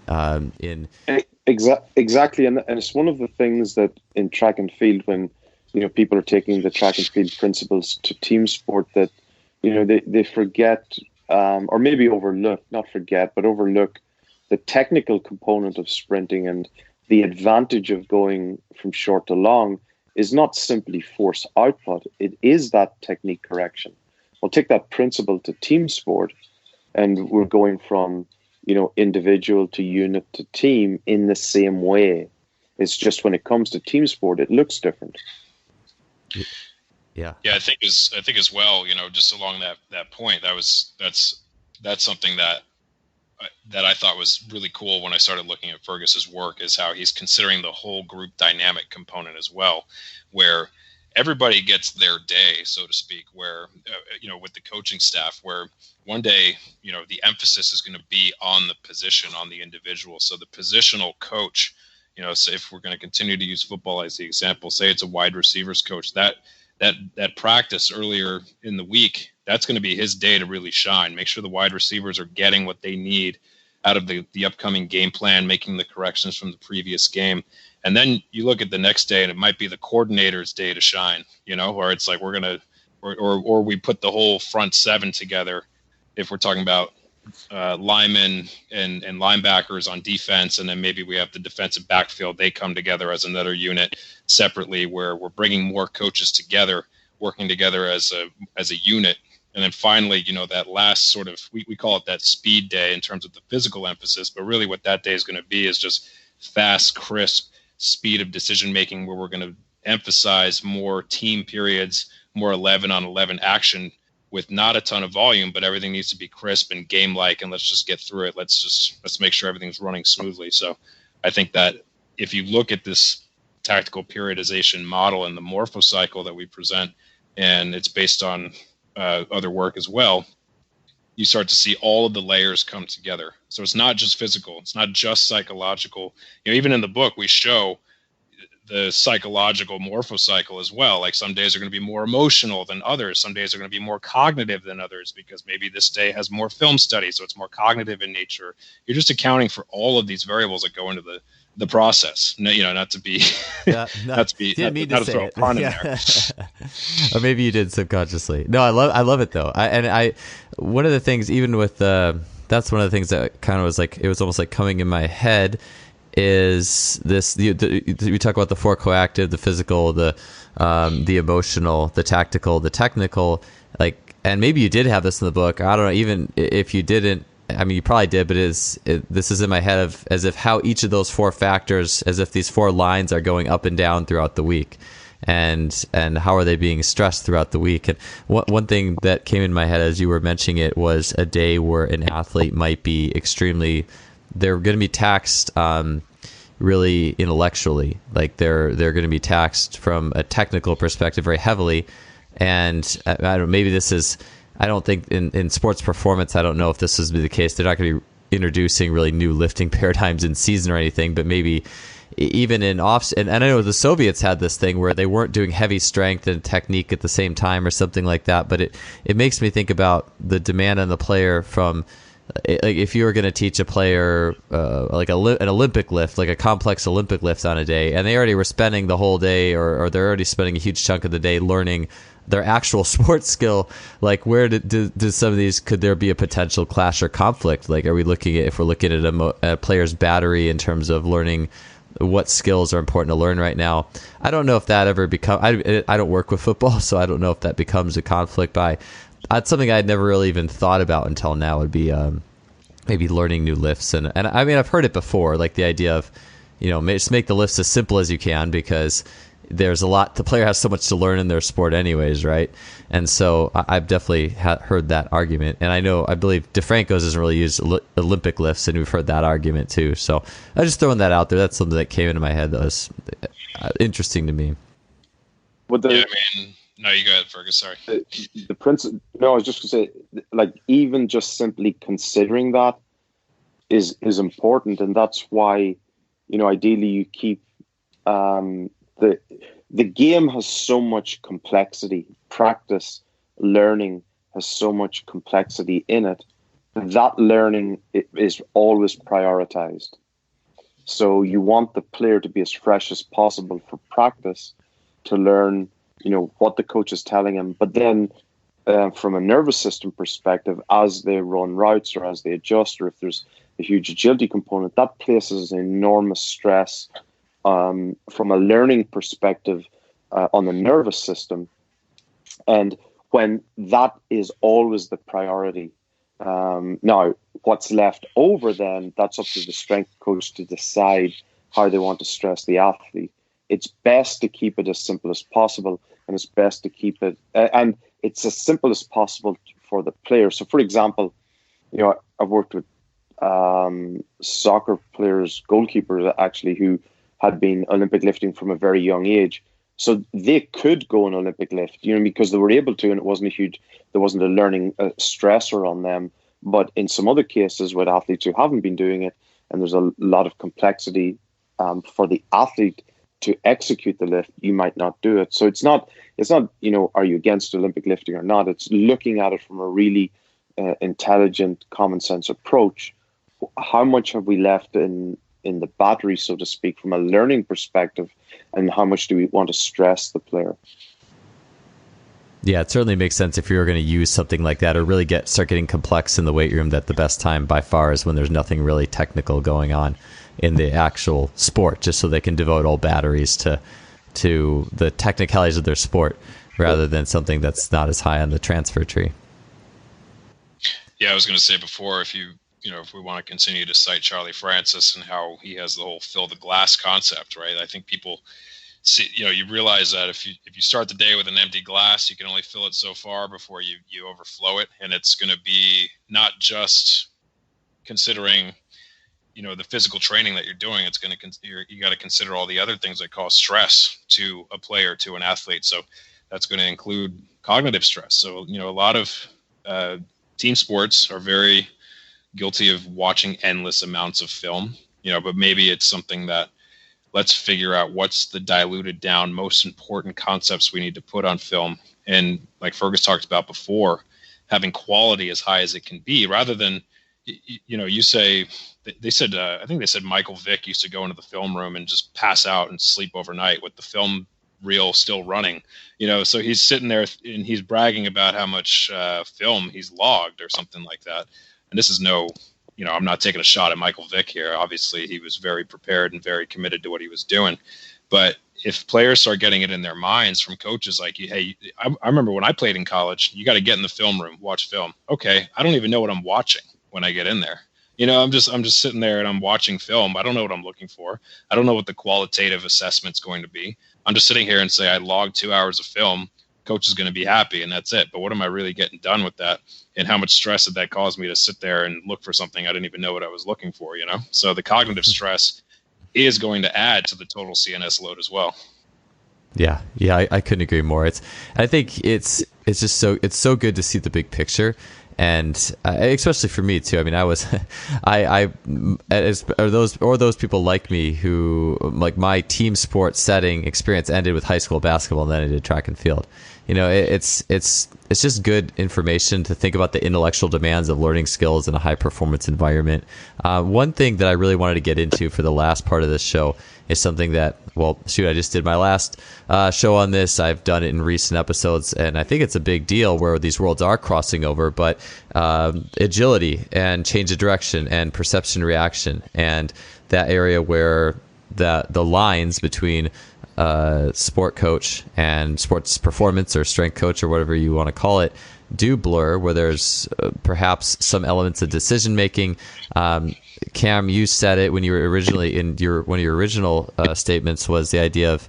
in. Exactly. And it's one of the things that in track and field, when, people are taking the track and field principles to team sport, that, they forget or maybe overlook the technical component of sprinting. And the advantage of going from short to long is not simply force output. It is that technique correction. We'll take that principle to team sport, and we're going from, individual to unit to team in the same way. It's just when it comes to team sport, it looks different. Yeah. I think as well, just along that point, that's something that I thought was really cool when I started looking at Fergus's work, is how he's considering the whole group dynamic component as well, where everybody gets their day, so to speak, where, with the coaching staff, where one day, the emphasis is going to be on the position, on the individual. So the positional coach, so if we're going to continue to use football as the example, say it's a wide receivers coach, that practice earlier in the week, that's going to be his day to really shine. Make sure the wide receivers are getting what they need out of the upcoming game plan, making the corrections from the previous game. And then you look at the next day and it might be the coordinator's day to shine, where it's like we're going to, or we put the whole front seven together. If we're talking about linemen and linebackers on defense, and then maybe we have the defensive backfield, they come together as another unit separately, where we're bringing more coaches together, working together as a unit. And then finally, that last sort of, we call it that speed day in terms of the physical emphasis, but really what that day is going to be is just fast, crisp speed of decision making, where we're going to emphasize more team periods, more 11 on 11 action with not a ton of volume, but everything needs to be crisp and game like, and let's just get through it. Let's make sure everything's running smoothly. So I think that if you look at this tactical periodization model and the morphocycle that we present, and it's based on other work as well, you start to see all of the layers come together. So it's not just physical, it's not just psychological. Even in the book, we show the psychological morphocycle as well. Like some days are going to be more emotional than others. Some days are going to be more cognitive than others, because maybe this day has more film study, so it's more cognitive in nature. You're just accounting for all of these variables that go into the process. Not to be, not to throw a pun in there. Or maybe you did subconsciously. No, I love it though. One of the things, even with that's one of the things that kind of was like, it was almost like coming in my head, is this, we talk about the four coactive, the physical, the emotional, the tactical, the technical, and maybe you did have this in the book. I don't know, even if you didn't, I mean, you probably did, but this is in my head of as if how each of those four factors, as if these four lines are going up and down throughout the week, and how are they being stressed throughout the week? And one thing that came in my head as you were mentioning it was a day where an athlete might be they're going to be taxed really intellectually, like they're going to be taxed from a technical perspective very heavily, and I don't know, maybe this is. I don't think in sports performance, I don't know if this is the case. They're not going to be introducing really new lifting paradigms in season or anything, but maybe even in off. And I know the Soviets had this thing where they weren't doing heavy strength and technique at the same time or something like that. But it makes me think about the demand on the player from, like if you were going to teach a player like an Olympic lift, like a complex Olympic lift on a day, and they already were spending the whole day or they're already spending a huge chunk of the day learning their actual sports skill, like where do some of these, could there be a potential clash or conflict? Like, are we looking at, if we're looking at a player's battery in terms of learning what skills are important to learn right now? I don't know if that ever I don't work with football, so I don't know if that becomes a conflict. That's something I'd never really even thought about until now, would be maybe learning new lifts. And I mean, I've heard it before, like the idea of, just make the lifts as simple as you can, because there's a lot, the player has so much to learn in their sport anyways, right? And so I've definitely heard that argument. And I believe DeFranco's doesn't really use Olympic lifts, and we've heard that argument too. So I'm just throwing that out there. That's something that came into my head that was interesting to me. No, you go ahead, Fergus. Sorry. The principle. No, I was just going to say, like, even just simply considering that is important, and that's why, ideally you keep the game has so much complexity. Practice, learning has so much complexity in it. That learning is always prioritized. So you want the player to be as fresh as possible for practice, to learn, what the coach is telling him. But then from a nervous system perspective, as they run routes or as they adjust, or if there's a huge agility component, that places enormous stress from a learning perspective on the nervous system. And when that is always the priority, now what's left over then, that's up to the strength coach to decide how they want to stress the athlete. It's best to keep it as simple as possible, and it's best to keep it, and it's as simple as possible for the player. So, for example, I've worked with soccer players, goalkeepers actually, who had been Olympic lifting from a very young age. So they could go an Olympic lift, because they were able to, and there wasn't a learning stressor on them. But in some other cases with athletes who haven't been doing it, and there's a lot of complexity for the athlete to execute the lift, you might not do it. So it's not, are you against Olympic lifting or not? It's looking at it from a really intelligent, common sense approach. How much have we left in the battery, so to speak, from a learning perspective, and how much do we want to stress the player? Yeah, it certainly makes sense if you're going to use something like that or really start getting complex in the weight room, that the best time by far is when there's nothing really technical going on in the actual sport, just so they can devote all batteries to the technicalities of their sport rather than something that's not as high on the transfer tree. Yeah, I was going to say before, if we want to continue to cite Charlie Francis and how he has the whole fill the glass concept, right? I think people see, you realize that if you start the day with an empty glass, you can only fill it so far before you overflow it. And it's going to be not just considering, the physical training that you're doing. It's going to, you got to consider all the other things that cause stress to a player, to an athlete. So that's going to include cognitive stress. So, a lot of team sports are very guilty of watching endless amounts of film, but maybe it's something that, let's figure out what's the diluted down, most important concepts we need to put on film. And like Fergus talked about before, having quality as high as it can be, rather than, you say, they said, I think they said Michael Vick used to go into the film room and just pass out and sleep overnight with the film reel still running, so he's sitting there and he's bragging about how much film he's logged or something like that. And this is I'm not taking a shot at Michael Vick here. Obviously, he was very prepared and very committed to what he was doing. But if players start getting it in their minds from coaches like, hey, I remember when I played in college, you got to get in the film room, watch film. Okay, I don't even know what I'm watching. when I get in there. You know, I'm just sitting there and I'm watching film. I don't know what I'm looking for. I don't know what the qualitative assessment's going to be. I'm just sitting here and say I logged 2 hours of film. Coach is going to be happy, and that's it. But what am I really getting done with that? And how much stress did that cause me to sit there and look for something I didn't even know what I was looking for, you know? So the cognitive stress is going to add to the total CNS load as well. Yeah, I couldn't agree more. I think it's just so good to see the big picture, and especially for me too. I mean, those people like me who, like, my team sport setting experience ended with high school basketball, and then I did track and field. You know, it's just good information to think about the intellectual demands of learning skills in a high performance environment. One thing that I really wanted to get into for the last part of this show is something that, I just did my last show on this. I've done it in recent episodes, and I think it's a big deal where these worlds are crossing over, but agility and change of direction and perception reaction, and that area where the lines between sport coach and sports performance or strength coach or whatever you want to call it do blur, where there's perhaps some elements of decision making. Cam, you said it when you were originally in one of your original statements, was the idea of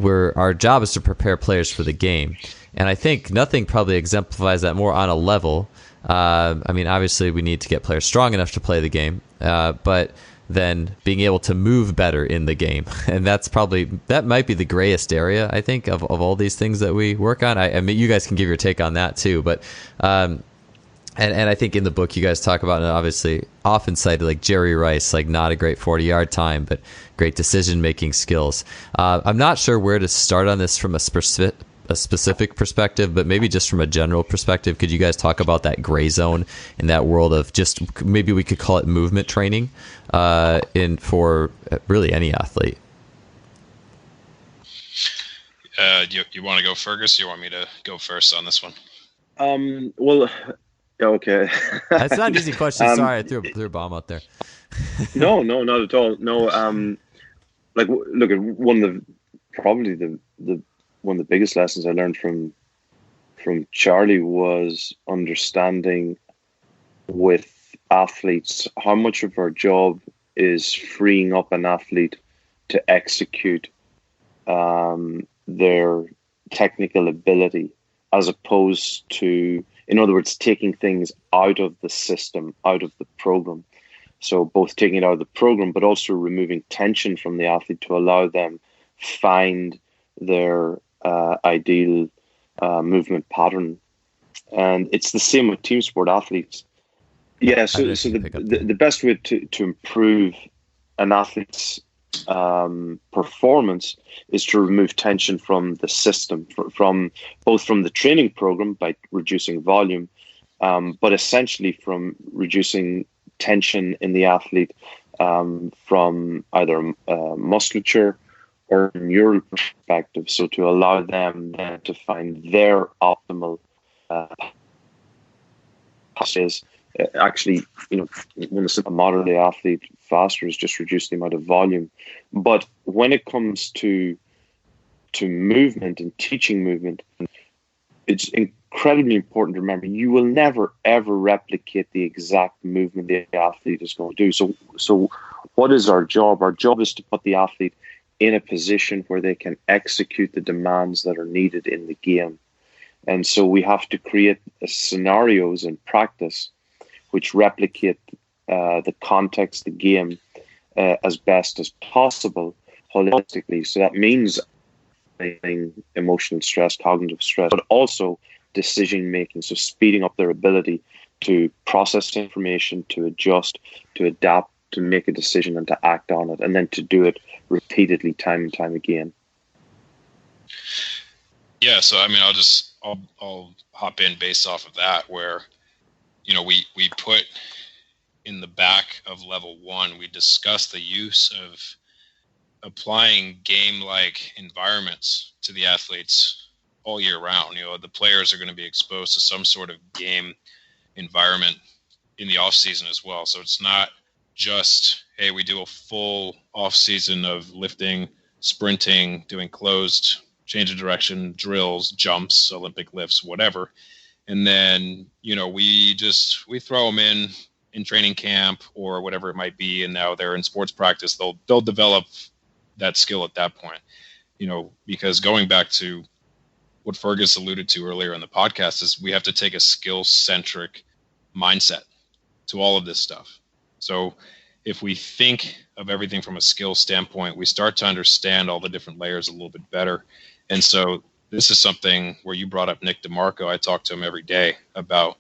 our job is to prepare players for the game, and I think nothing probably exemplifies that more on a level. I mean, obviously we need to get players strong enough to play the game, but then being able to move better in the game. And that might be the grayest area, I think, of all these things that we work on. I mean, you guys can give your take on that too, but and I think in the book you guys talk about, and obviously often cited, like Jerry Rice, like not a great 40-yard time, but great decision-making skills. I'm not sure where to start on this from a specific perspective, but maybe just from a general perspective, could you guys talk about that gray zone in that world of just, maybe we could call it movement training for really any athlete? You want to go, Fergus? You want me to go first on this one? Well, okay. That's not an easy question. Sorry, I threw a bomb out there. No, not at all. No, like, look, one of the biggest lessons I learned from Charlie was understanding with athletes how much of our job is freeing up an athlete to execute their technical ability, as opposed to, in other words, taking things out of the system, out of the program. So both taking it out of the program, but also removing tension from the athlete to allow them find their ideal movement pattern. And it's the same with team sport athletes. Yeah, so the best way to improve an athlete's performance is to remove tension from the system, from the training program by reducing volume, but essentially from reducing tension in the athlete from either musculature or neural perspective, so to allow them then to find their optimal passes. Actually, when a modern day athlete faster is just reduce the amount of volume. But when it comes to movement and teaching movement, it's incredibly important to remember you will never ever replicate the exact movement the athlete is going to do. So what is our job? Our job is to put the athlete in a position where they can execute the demands that are needed in the game. And so we have to create scenarios in practice which replicate the context, the game, as best as possible holistically. So that means emotional stress, cognitive stress, but also decision making. So speeding up their ability to process information, to adjust, to adapt, to make a decision and to act on it, and then to do it repeatedly, time and time again. Yeah, so I mean, I'll hop in based off of that, where we put in the back of level 1, we discuss the use of applying game-like environments to the athletes all year round. The players are going to be exposed to some sort of game environment in the off season as well. So it's not just, hey, we do a full off season of lifting, sprinting, doing closed, change of direction, drills, jumps, Olympic lifts, whatever. And then, we throw them in in training camp or whatever it might be, and now they're in sports practice, they'll develop that skill at that point. Because going back to what Fergus alluded to earlier in the podcast is we have to take a skill-centric mindset to all of this stuff. So if we think of everything from a skill standpoint, we start to understand all the different layers a little bit better. And so this is something where you brought up Nick DeFranco. I talk to him every day about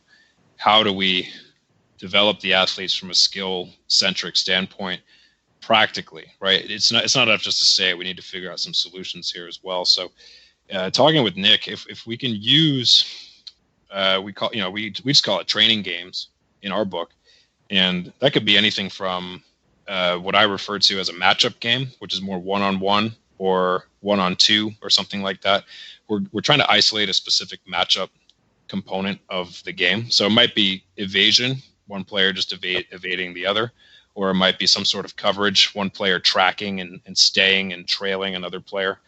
how do we develop the athletes from a skill-centric standpoint practically, right? It's not enough just to say it. We need to figure out some solutions here as well. So talking with Nick, if we can use, we just call it training games in our book. And that could be anything from what I refer to as a matchup game, which is more one-on-one or one-on-two or something like that. We're trying to isolate a specific matchup component of the game. So it might be evasion, one player just evading the other, or it might be some sort of coverage, one player tracking and staying and trailing another player.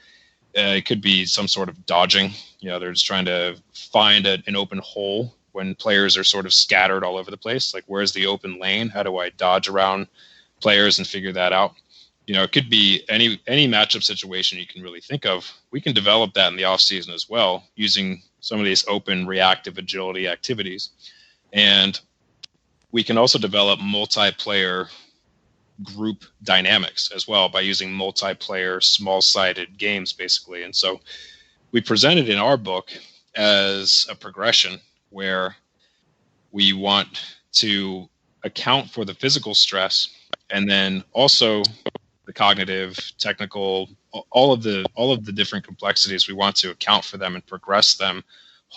It could be some sort of dodging. They're just trying to find an open hole when players are sort of scattered all over the place. Like, where's the open lane? How do I dodge around players and figure that out? It could be any matchup situation you can really think of. We can develop that in the off season as well, using some of these open reactive agility activities. And we can also develop multiplayer group dynamics as well by using multiplayer small-sided games, basically. And so we present it in our book as a progression where we want to account for the physical stress and then also the cognitive, technical, all of the different complexities. We want to account for them and progress them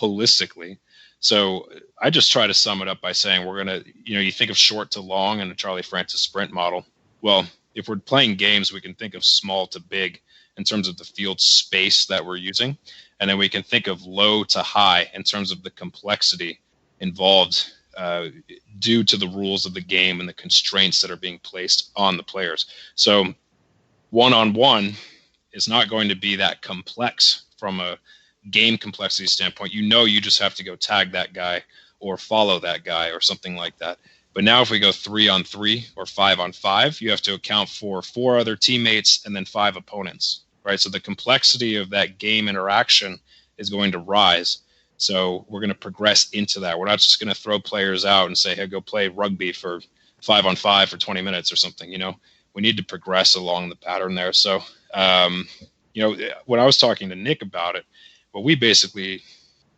holistically. So I just try to sum it up by saying we're going to, you think of short to long in the Charlie Francis sprint model. Well, if we're playing games, we can think of small to big in terms of the field space that we're using. And then we can think of low to high in terms of the complexity involved due to the rules of the game and the constraints that are being placed on the players. So one-on-one is not going to be that complex from a game complexity standpoint. You just have to go tag that guy or follow that guy or something like that. But now if we go 3-on-3 or 5-on-5, you have to account for 4 other teammates and then 5 opponents, right? So the complexity of that game interaction is going to rise. So we're going to progress into that. We're not just going to throw players out and say, hey, go play rugby for 5-on-5 for 20 minutes or something. We need to progress along the pattern there. So, when I was talking to Nick about it, what we basically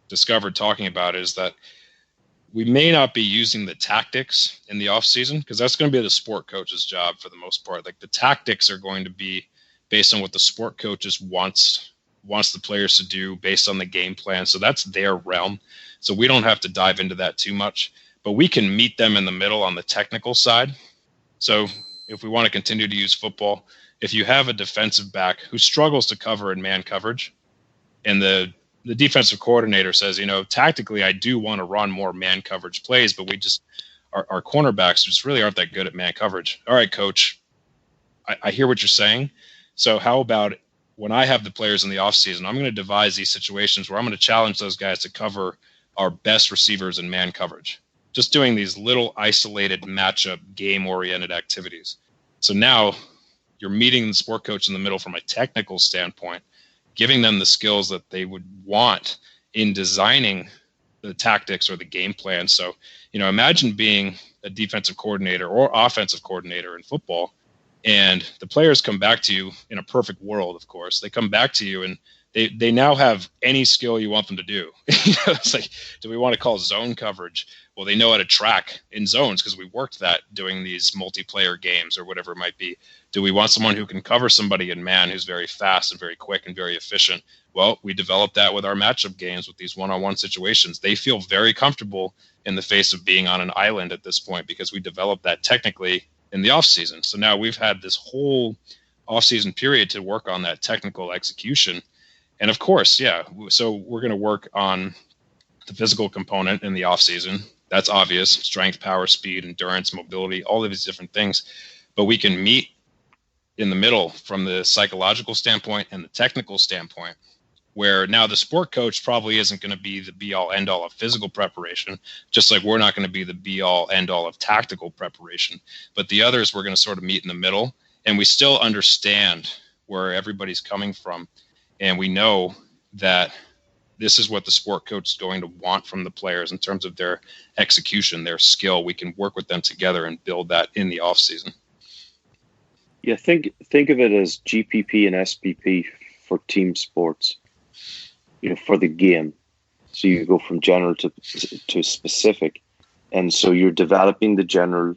discovered talking about is that we may not be using the tactics in the off season because that's going to be the sport coach's job for the most part. Like, the tactics are going to be based on what the sport coaches wants the players to do based on the game plan. So that's their realm. So we don't have to dive into that too much, but we can meet them in the middle on the technical side. So if we want to continue to use football, if you have a defensive back who struggles to cover in man coverage, and the defensive coordinator says, tactically, I do want to run more man coverage plays, but our cornerbacks just really aren't that good at man coverage. All right, coach, I hear what you're saying. So how about when I have the players in the offseason, I'm going to devise these situations where I'm going to challenge those guys to cover our best receivers in man coverage. Just doing these little isolated matchup game-oriented activities. So now you're meeting the sport coach in the middle from a technical standpoint, giving them the skills that they would want in designing the tactics or the game plan. So, imagine being a defensive coordinator or offensive coordinator in football, and the players come back to you in a perfect world, of course. They come back to you and they now have any skill you want them to do. It's like, do we want to call zone coverage? Well, they know how to track in zones because we worked that doing these multiplayer games or whatever it might be. Do we want someone who can cover somebody in man who's very fast and very quick and very efficient? Well, we developed that with our matchup games with these one-on-one situations. They feel very comfortable in the face of being on an island at this point because we developed that technically in the off-season. So now we've had this whole off-season period to work on that technical execution. And of course, so we're going to work on the physical component in the off-season. That's obvious: strength, power, speed, endurance, mobility, all of these different things. But we can meet in the middle from the psychological standpoint and the technical standpoint where now the sport coach probably isn't going to be the be-all, end-all of physical preparation, just like we're not going to be the be-all, end-all of tactical preparation. But the others, we're going to sort of meet in the middle, and we still understand where everybody's coming from. And we know that this is what the sport coach is going to want from the players in terms of their execution, their skill. We can work with them together and build that in the off season. Yeah, think of it as GPP and SPP for team sports, for the game. So you go from general to specific. And so you're developing the general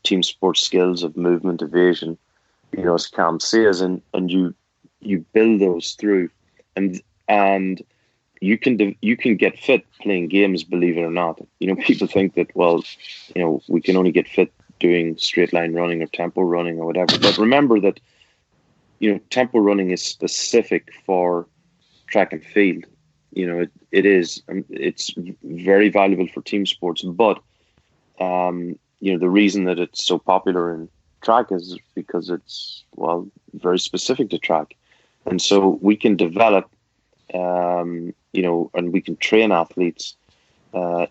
team sports skills of movement, evasion, as Cam says, and you build those through. And you can get fit playing games, believe it or not. People think that, we can only get fit doing straight line running or tempo running or whatever. But remember that, tempo running is specific for track and field. It is. It's very valuable for team sports. But, the reason that it's so popular in track is because it's, very specific to track. And so we can develop, and we can train athletes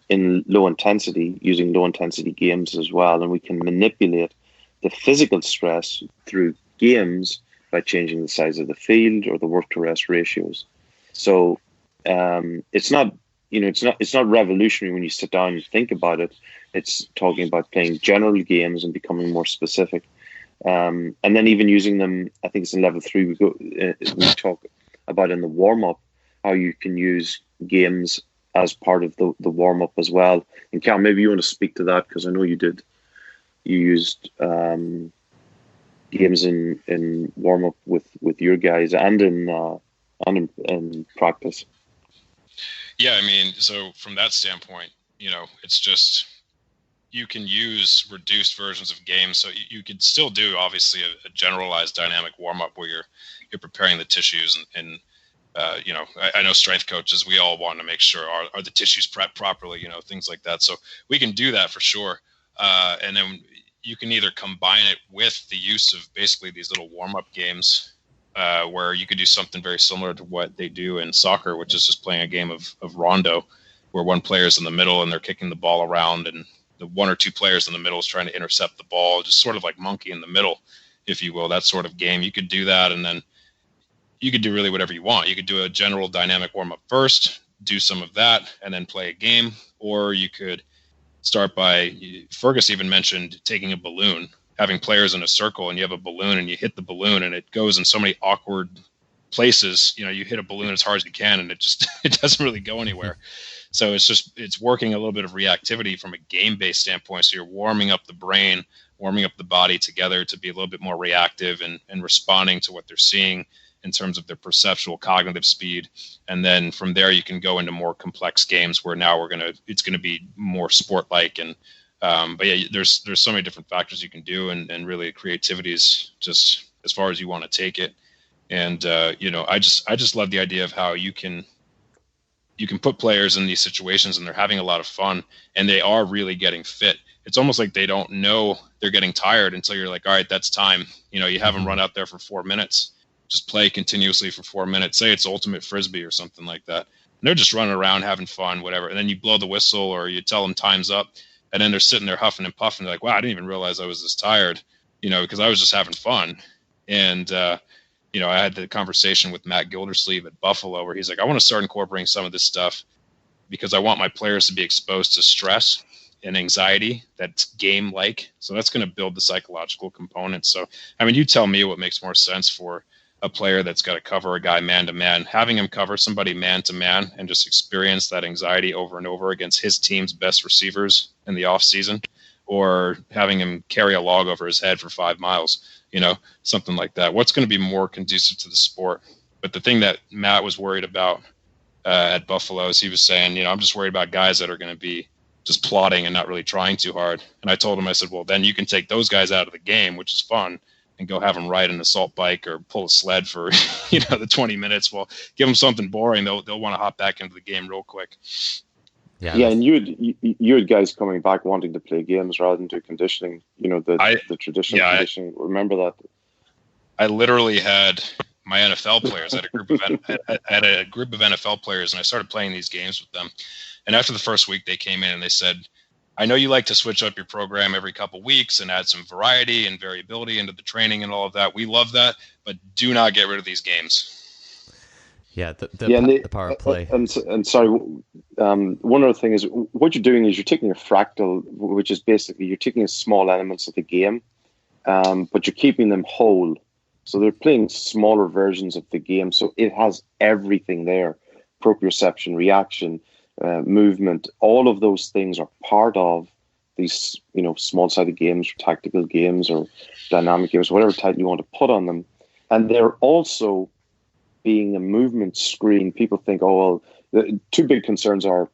in low intensity, using low intensity games as well. And we can manipulate the physical stress through games by changing the size of the field or the work to rest ratios. So it's not revolutionary when you sit down and think about it. It's talking about playing general games and becoming more specific. And then even using them, I think it's in level 3, we talk about in the warm-up, how you can use games as part of the warm-up as well. And Cam, maybe you want to speak to that, because I know you did. You used games in warm-up with your guys and in practice. Yeah, so from that standpoint, it's just, you can use reduced versions of games. So you could still do, obviously, a generalized dynamic warm-up where you're preparing the tissues and I know strength coaches, we all want to make sure are the tissues prepped properly, things like that. So we can do that for sure. And then you can either combine it with the use of basically these little warm-up games where you could do something very similar to what they do in soccer, which is just playing a game of rondo, where one player is in the middle and they're kicking the ball around, and the one or two players in the middle is trying to intercept the ball, just sort of like monkey in the middle, if you will, that sort of game. You could do that, and then you could do really whatever you want. You could do a general dynamic warm-up first, do some of that, and then play a game. Or you could start by, Fergus even mentioned taking a balloon, having players in a circle, and you have a balloon and you hit the balloon and it goes in so many awkward places. You hit a balloon as hard as you can and it doesn't really go anywhere. So it's working a little bit of reactivity from a game-based standpoint. So you're warming up the brain, warming up the body together to be a little bit more reactive and responding to what they're seeing in terms of their perceptual cognitive speed. And then from there, you can go into more complex games where now it's going to be more sport-like. And, but yeah, there's so many different factors you can do, and really creativity is just as far as you want to take it. And, I just love the idea of how you can put players in these situations and they're having a lot of fun and they are really getting fit. It's almost like they don't know they're getting tired until you're like, all right, that's time. You have them run out there for 4 minutes. Just play continuously for 4 minutes. Say it's ultimate frisbee or something like that. And they're just running around having fun, whatever. And then you blow the whistle or you tell them time's up. And then they're sitting there huffing and puffing. They're like, wow, I didn't even realize I was this tired, because I was just having fun. And, I had the conversation with Matt Gildersleeve at Buffalo where he's like, I want to start incorporating some of this stuff because I want my players to be exposed to stress and anxiety that's game-like. So that's going to build the psychological component. So, you tell me what makes more sense for a player that's got to cover a guy man-to-man, having him cover somebody man-to-man and just experience that anxiety over and over against his team's best receivers in the off-season, or having him carry a log over his head for 5 miles, something like that. What's going to be more conducive to the sport? But the thing that Matt was worried about at Buffalo is he was saying, I'm just worried about guys that are going to be just plodding and not really trying too hard. And I told him, I said, well, then you can take those guys out of the game, which is fun, and go have them ride an assault bike or pull a sled for, the 20 minutes. Well, give them something boring. They'll want to hop back into the game real quick. Yeah, and you had guys coming back wanting to play games rather than do conditioning. The traditional conditioning. Remember that? I literally had my NFL players. I had a group of NFL players, and I started playing these games with them. And after the first week, they came in and they said, I know you like to switch up your program every couple of weeks and add some variety and variability into the training and all of that. We love that, but do not get rid of these games. Yeah, the power of play. And sorry, one other thing is what you're doing is you're taking a fractal, which is basically you're taking small elements of the game, but you're keeping them whole. So they're playing smaller versions of the game. So it has everything there: proprioception, reaction, movement. All of those things are part of these, small-sided games, or tactical games, or dynamic games, whatever title you want to put on them. And they're also being a movement screen. People think, the two big concerns are,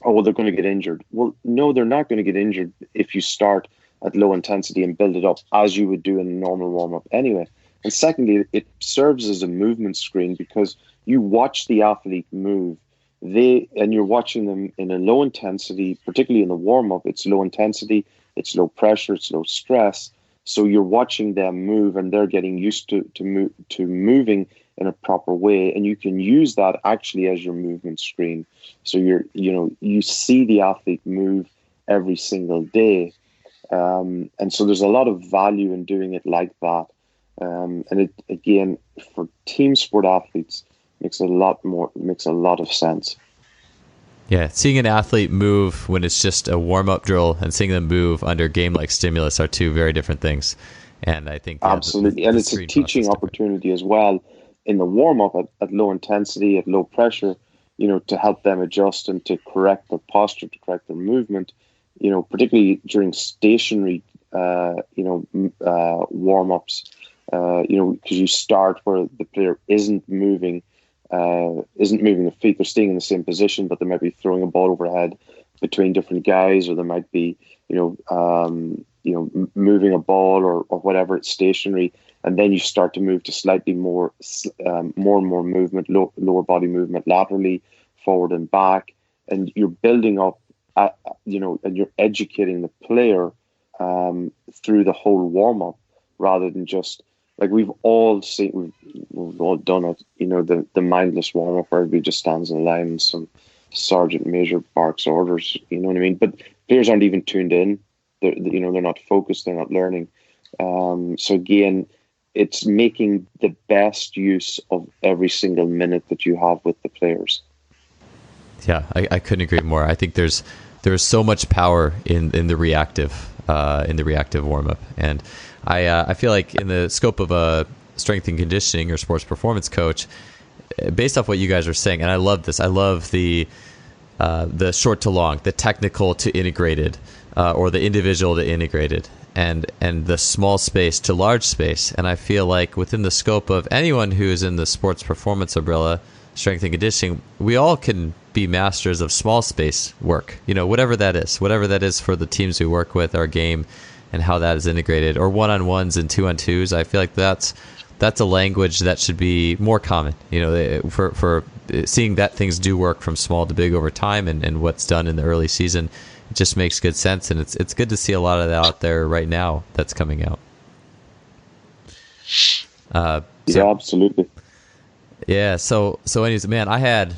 they're going to get injured. Well, no, they're not going to get injured if you start at low intensity and build it up as you would do in a normal warm-up anyway. And secondly, it serves as a movement screen because you watch the athlete move. And you're watching them in a low intensity, particularly in the warm-up. It's low intensity, it's low pressure, it's low stress. So you're watching them move, and they're getting used to moving in a proper way, and you can use that actually as your movement screen. So you see the athlete move every single day, and so there's a lot of value in doing it like that. And it, again, for team sport athletes, makes a lot of sense. Yeah, seeing an athlete move when it's just a warm-up drill and seeing them move under game-like stimulus are two very different things. And I think absolutely, and it's a teaching opportunity as well in the warm-up at low intensity, at low pressure, to help them adjust and to correct their posture, to correct their movement, particularly during stationary, warm-ups, because you start where the player isn't moving their feet. They're staying in the same position, but they might be throwing a ball overhead between different guys, or they might be, moving a ball or whatever. It's stationary. And then you start to move to slightly more and more movement, lower body movement, laterally, forward and back. And you're building up, and you're educating the player through the whole warm-up, rather than just, like we've all seen, we've all done it, the mindless warm-up where everybody just stands in a line and some sergeant major barks orders, you know what I mean? But players aren't even tuned in. They're not focused, they're not learning. So again, it's making the best use of every single minute that you have with the players. Yeah, I couldn't agree more. I think there's so much power in the reactive warm-up, and I feel like in the scope of a strength and conditioning or sports performance coach, based off what you guys are saying, and I love this. I love the short to long, the technical to integrated, or the individual to integrated, and the small space to large space. And I feel like within the scope of anyone who is in the sports performance umbrella, strength and conditioning, we all can be masters of small space work. Whatever that is for the teams we work with, our game, and how that is integrated, or one-on-ones and two-on-twos. I feel like that's a language that should be more common. For seeing that things do work from small to big over time, and what's done in the early season, it just makes good sense, and it's good to see a lot of that out there right now that's coming out. Yeah, absolutely. Yeah. So anyways, man, I had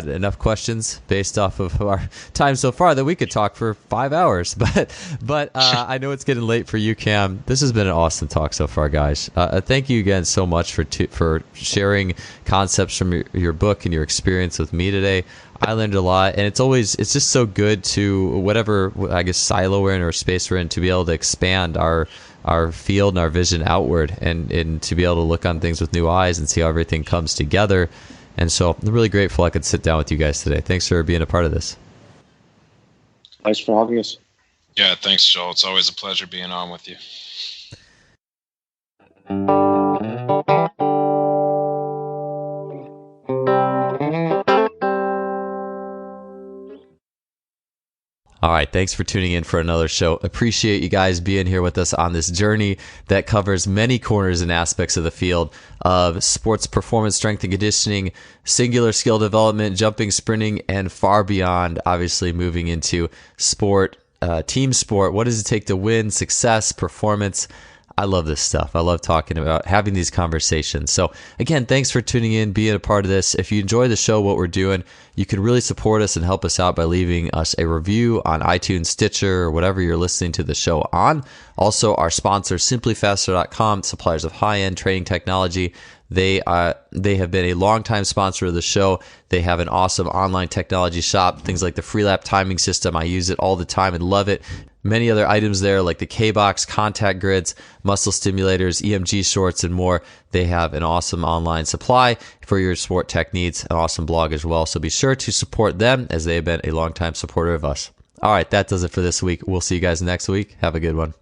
enough questions based off of our time so far that we could talk for 5 hours, but I know it's getting late for you, Cam. This has been an awesome talk so far, guys. Thank you again so much for sharing concepts from your book and your experience with me today. I learned a lot, and it's just so good to, whatever, I guess, silo we're in or space we're in, to be able to expand our field and our vision outward, and to be able to look on things with new eyes and see how everything comes together. And so I'm really grateful I could sit down with you guys today. Thanks for being a part of this. Thanks for having us. Yeah, thanks, Joel. It's always a pleasure being on with you. All right, thanks for tuning in for another show. Appreciate you guys being here with us on this journey that covers many corners and aspects of the field of sports performance, strength and conditioning, singular skill development, jumping, sprinting, and far beyond, obviously moving into sport, team sport. What does it take to win, success, performance? I love this stuff. I love talking about having these conversations. So again, thanks for tuning in, being a part of this. If you enjoy the show, what we're doing, you can really support us and help us out by leaving us a review on iTunes, Stitcher, or whatever you're listening to the show on. Also, our sponsor, simplyfaster.com, suppliers of high-end training technology. They have been a longtime sponsor of the show. They have an awesome online technology shop, things like the Freelap timing system. I use it all the time and love it. Many other items there like the K-Box, contact grids, muscle stimulators, EMG shorts, and more. They have an awesome online supply for your sport tech needs, an awesome blog as well. So be sure to support them as they have been a longtime supporter of us. All right, that does it for this week. We'll see you guys next week. Have a good one.